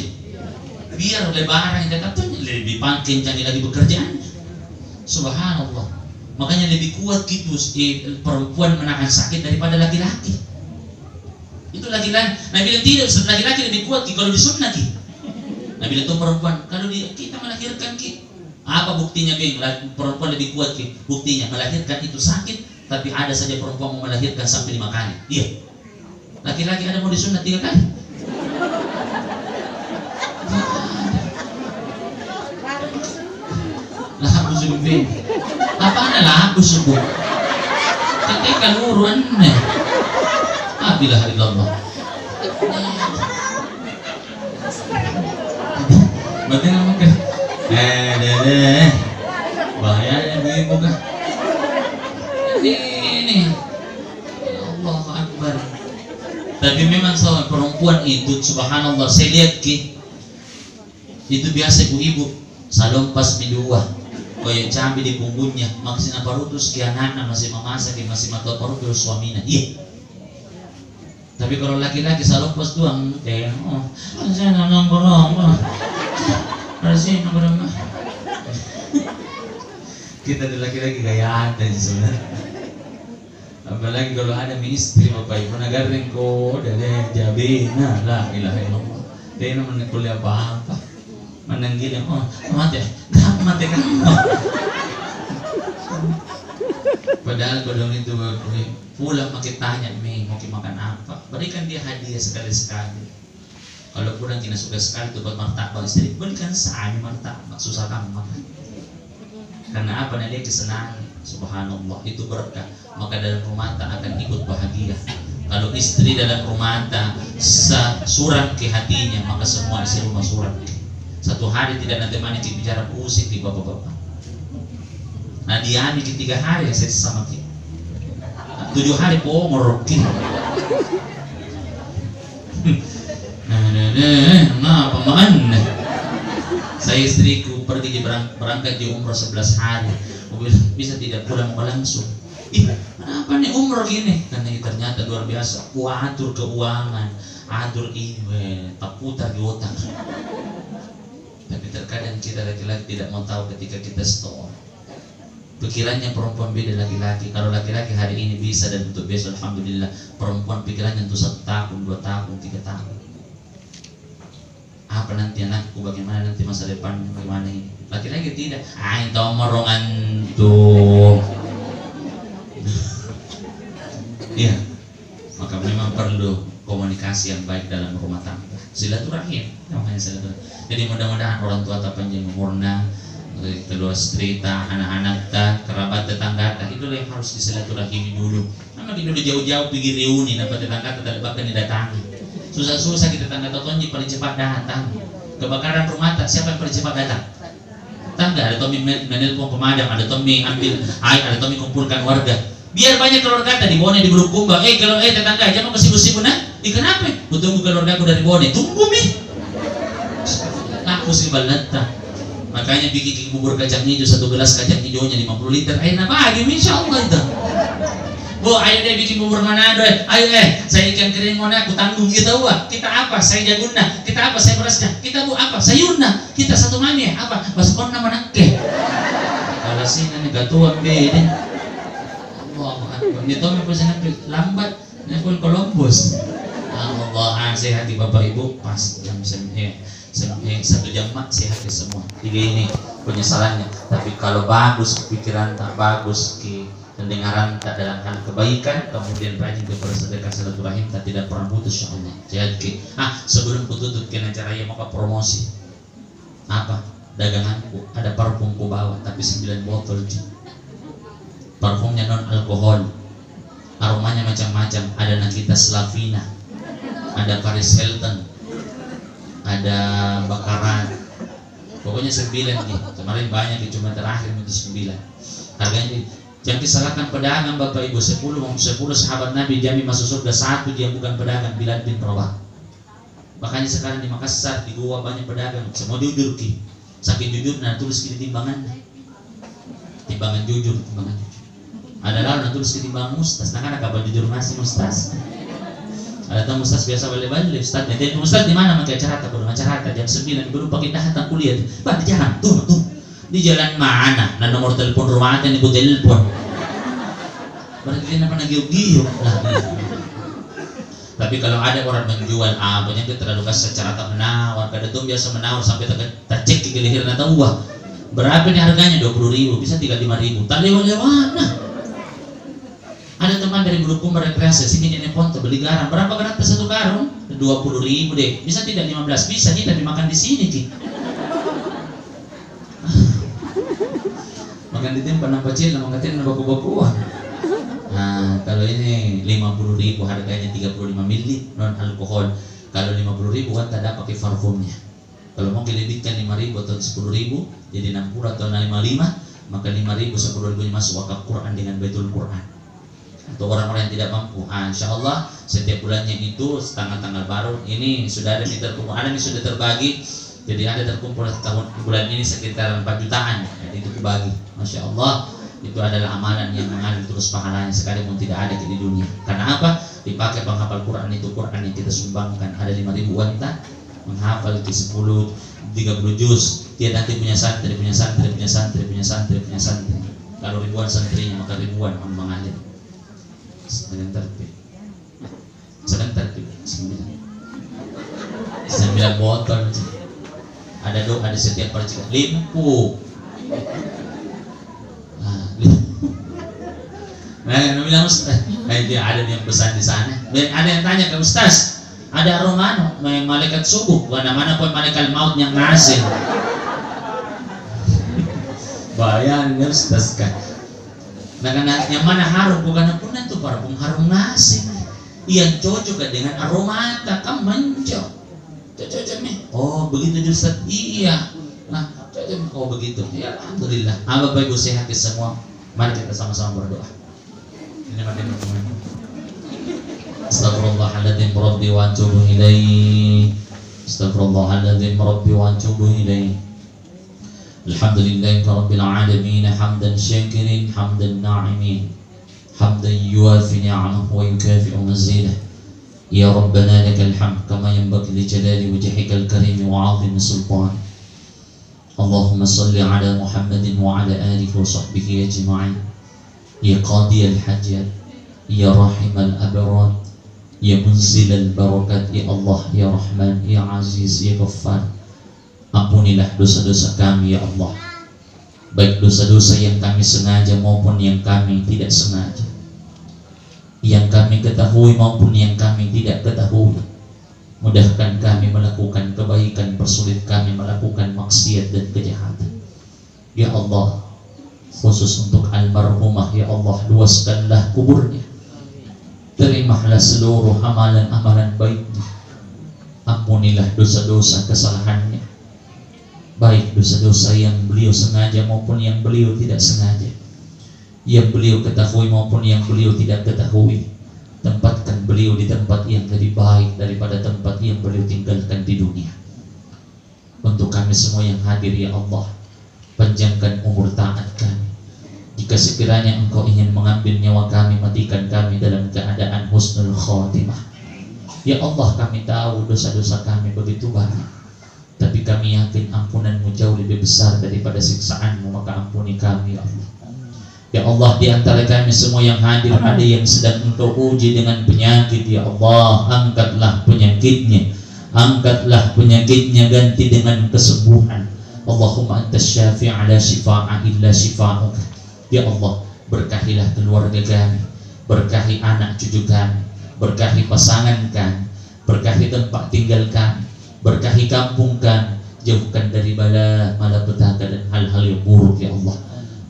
Biar lebaran yang katanya lebih kencang lagi pekerjaannya. Subhanallah. Makanya lebih kuat gitu perempuan menahan sakit daripada laki-laki. Itu laki-laki. Nah bilang tidak, laki-laki lebih kuat kalau disunnah ki. Nah bilang itu perempuan, kalau kita melahirkan apa buktinya perempuan lebih kuat ki? Buktinya melahirkan itu sakit, tapi ada saja perempuan mau melahirkan sampai 5 kali. Iya. Laki-laki ada mau disunat 3 kali. Lahabu subuh. Apaan lahabu subuh? Ketika luruan nih. Abilah illallah. Berarti ngomong bahaya ibu kan. Ini. Ya Allah Akbar. Tapi memang sama perempuan itu subhanallah saya lihat itu biasa ibu-ibu salon pas midua koyo cambi di punggungnya maksudnya parutus kianana masih memasak masih mata parutus suaminya iya. Tapi kalau laki-laki salon pas doang saya nongkrong sih nama kita laki-laki gayaan dan sebenarnya. Apalagi kalau ada istri bapak ibu nagarin ko dari jabina lah ilaha illallah. Dia namanya kuliah apa? Menanggil oh mati kan. Padahal kodong itu pulang makin tanya mau makan apa? Berikan dia hadiah sekali-sekali. Kalau pulang tidak suka sekali tuh buat martabak istri, berikan sehari martabak susah tamat. Karena apa? Dia kesenangan. Subhanallah, itu berkah. Maka dalam rumah tangga akan ikut bahagia. Kalau istri dalam rumah tangga surat ke hatinya, maka semua isi rumah surat. Satu hari tidak nanti mana bicara pusing di bapak-bapak. Nah dia ini 3 hari saya sama kita. 7 hari pongor kita. Ngapa mana? Saya istriku pergi berangkat di umroh 11 hari. Bisa tidak pulang langsung. Ih, kenapa nih umroh gini? Karena ternyata luar biasa. Atur keuangan, atur ini, tak putar di otak. Tapi terkadang kita laki-laki tidak mau tahu ketika kita store. Pikirannya perempuan beda laki-laki. Kalau laki-laki hari ini bisa dan untuk besok alhamdulillah, perempuan pikirannya untuk 1 tahun, 2 tahun, 3 tahun. Apa nanti anakku, bagaimana nanti masa depan, bagaimana ini? Laki-laki tidak. Itu merongan tuh. Iya. Maka memang perlu komunikasi yang baik dalam rumah tangga. Silaturahim, namanya silaturahim. Jadi mudah-mudahan orang tua tak panjang umurna, kedua cerita, anak-anak tak, kerabat tetangga tak, itulah yang harus disilaturahimi dulu. Nama dulu jauh-jauh pergi reuni, dapat tetangga tak bahkan didatangi. Susah-susah kita tetangga tonton paling cepat datang. Kebakaran rumah tak, siapa yang paling cepat datang? Tetangga. Ada Tommy menelpon pemadam, ada Tommy ambil air, ada Tommy kumpulkan warga. Biar banyak keluarga tadi Bone di Bulukumba. Kalau tetangga aja mau kesibuk-sibuk nah. Kenapa? Kutunggu keluarga aku dari Bone. Tunggu mi. Aku sih balata. Makanya bikin bubur kacang hijau 1 gelas kacang hijaunya 50 liter. Ayo bagi insyaallah itu. Bu, ayo deh bikin bubur Manado. Ayo saya ikan kering mana aku tanggung kita wah. Kita apa? Saya jaguna. Kita apa? Saya berasnya. Kita bu apa? Sayurna. Kita satu mami apa? Basukon nama nakke. Kalau sih nanti gatua bede. Wah, itu memang sangat lambat. Ini pun Columbus. Allah sehat di bapak ibu pas jam 1 jam mak sehat semua. 3 ini penyesalannya. Tapi kalau bagus pikiran tak bagus pendengaran tak dalam hal kebaikan, kemudian rajin kepada sedekah silaturahim tak tidak pernah putus insyaallah. Jadi sebelum tutup kena caranya maka promosi apa daganganku ada parfumku bawa tapi 9 botol parfumnya non alkohol, aromanya macam-macam, ada Nakita Slavina, ada Paris Hilton, ada Bakaran, pokoknya 9 nih. Kemarin banyak cuma terakhir itu 9 harganya. Jangan disalahkan pedagang bapak ibu. 10 sahabat Nabi jamin masuk surga, 1 dia bukan pedagang, Bilal bin Rabah. Makanya sekarang di Makassar di Goa banyak pedagang, semua jujur ki. Saking jujur nah tulis di timbangan jujur. Ada lalu nah tulis di timbangan mustas. Nah kan kabar jujur masih mustas. Ada tamu ustaz biasa balik ustaz. Jadi ustaz di mana pakai acara jam 9 baru pakai datang kuliah. Pak di jalan tuh. Di jalan mana? Nah nomor telepon rumahnya nih telepon. Berarti dia apa giuk-giuk. Tapi kalau ada orang menjual punya itu terlalu kasar secara tak menawar. Kadang tuh biasa menawar sampai tak cek di leher atau uang. Berapa nih harganya? 20.000, bisa 35.000. Tak lewat-lewat nah. Ada teman dari Bulukumba rekreasi sini di Ponto beli garam. Berapa gratis 1 karung? 20.000 deh. Bisa tidak 15? Bisa kita dimakan di sini ki. Makan di tempat nampak kecil, makan baku-bakuan. Nah, kalau ini 50.000 harganya 35 ml non alkohol. Kalau 50.000 kan tak ada pakai parfumnya. Kalau mau dilebihkan 5.000 atau 10.000 jadi 60 atau 55, maka 5.000 10.000 masuk wakaf Quran dengan Baitul Quran. Atau orang-orang yang tidak mampu. Insya Allah setiap bulannya itu tanggal baru ini sudah ada yang terkumpul, ada yang sudah terbagi. Jadi ada terkumpul bulan ini sekitar 4 jutaan. Jadi itu dibagi. Masya Allah itu adalah amalan yang mengalir terus pahalanya sekalipun tidak ada di dunia. Karena apa? Dipakai penghafal Quran itu Quran yang kita sumbangkan. Ada 5.000 wanita menghafal di 10 30 juz. Dia nanti punya santri, punya santri, punya santri, punya santri, punya santri. Kalau ribuan santrinya maka ribuan mengalir. Sedang tertib. Sedang tertib 9 botol. Ada doa di setiap percikan. Limpu. Nah, bilang Ustaz, dia ada yang pesan di sana. Ada yang tanya ke Ustaz, ada aroma malaikat subuh, mana-mana pun malaikat maut yang ngasih. Bayangin Ustaz kan. Nah, karena yang mana harum bukan pun itu parfum harum nasi. Yang cocok dengan aroma kan menco. Cocok nih. Oh, begitu Ustaz. Iya. Nah, cocok. Oh, begitu. Ya, alhamdulillah. Bapak Ibu sehat semua. Mari kita sama-sama berdoa. Ini makin berdoa. Astagfirullahaladzim Rabbi wa atubu ilaih. Astagfirullahaladzim Rabbi wa atubu ilaih. Alhamdulillahi rabbil alamin hamdan syakirin hamdan na'imin hamdan yuwafi ni'amahu wa yukafi'u mazidah. Ya Rabbana lakal hamd kama yanbaghi li jalali wajhikal karim wa 'azimi sultan. Allahumma salli ala Muhammadin wa ala alihi wa sahbihi ajma'in. Ya qadiyal hajat, ya rahimal abrar, ya munzilal barakat, ya Allah, ya Rahman, ya Aziz, ya Ghaffar. Ampunilah dosa-dosa kami ya Allah, baik dosa-dosa yang kami sengaja maupun yang kami tidak sengaja, yang kami ketahui maupun yang kami tidak ketahui. Mudahkan kami melakukan kebaikan, persulit kami melakukan maksiat dan kejahatan ya Allah. Khusus untuk almarhumah ya Allah, luaskanlah kuburnya, terimalah seluruh amalan-amalan baiknya, ampunilah dosa-dosa kesalahannya, baik dosa-dosa yang beliau sengaja maupun yang beliau tidak sengaja, yang beliau ketahui maupun yang beliau tidak ketahui. Tempatkan beliau di tempat yang lebih baik daripada tempat yang beliau tinggalkan di dunia. Untuk kami semua yang hadir ya Allah, panjangkan umur taat kami. Jika sekiranya Engkau ingin mengambil nyawa kami, matikan kami dalam keadaan husnul khotimah. Ya Allah, kami tahu dosa-dosa kami begitu banyak, tapi kami yakin ampunan-Mu jauh lebih besar daripada siksaan-Mu, maka ampuni kami ya Allah. Ya Allah, di antara kami semua yang hadir ada yang sedang Engkau uji dengan penyakit ya Allah, angkatlah penyakitnya, angkatlah penyakitnya, ganti dengan kesembuhan. Allahumma antas syafi'a la shifa'a illa shifa'uka. Ya Allah, berkahilah keluarga kami, berkahi anak cucu kami, berkahi pasangan kami, berkahi tempat tinggal kami, berkahi kampung kami, jauhkan dari bala malapetaka dan hal-hal yang buruk ya Allah.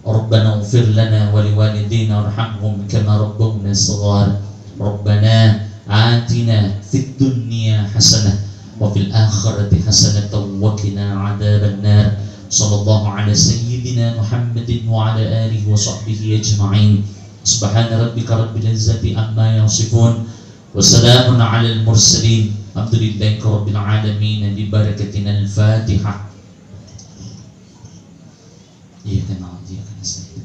Rabbana ighfir lana wa liwalidina warhamhum kama rabbawna shighara. Rabbana atina fid dunya hasanah wa fil akhirati hasanatan wa qina adzaban nar. Sallallahu ala sayyidina Muhammadin wa ala alihi wa sahbihi ajma'in. Subhana rabbika rabbil izzati amma yasifun wa salamun ala al mursalin. Alhamdulillahi rabbil alamin. Bi barakatina al-Fatihah. Iyyaka na'budu wa iyyaka nasta'in.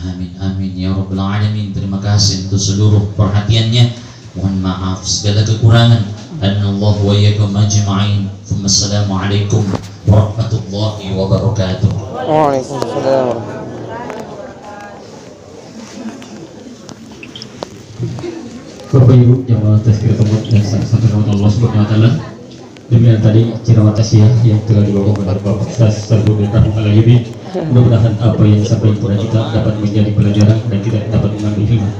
Amin amin ya rabbal alamin. Terima kasih untuk seluruh perhatiannya. Mohon maaf segala kekurangan. Anallahu wa iyyakum ajma'in. Assalamualaikum warahmatullahi wabarakatuh. Waalaikumsalam. Bapak Ibu jamaah tazkiratul maut yang sangat Allah Subhanahu wa taala. Demikian tadi ceramah tausiah yang telah dibawa oleh Bapak Ustaz Sarbu Ibrahim Al-Ayyubi. Mudah-mudahan apa yang disampaikan kepada kita dapat menjadi pelajaran dan kita dapat mengambil hikmah.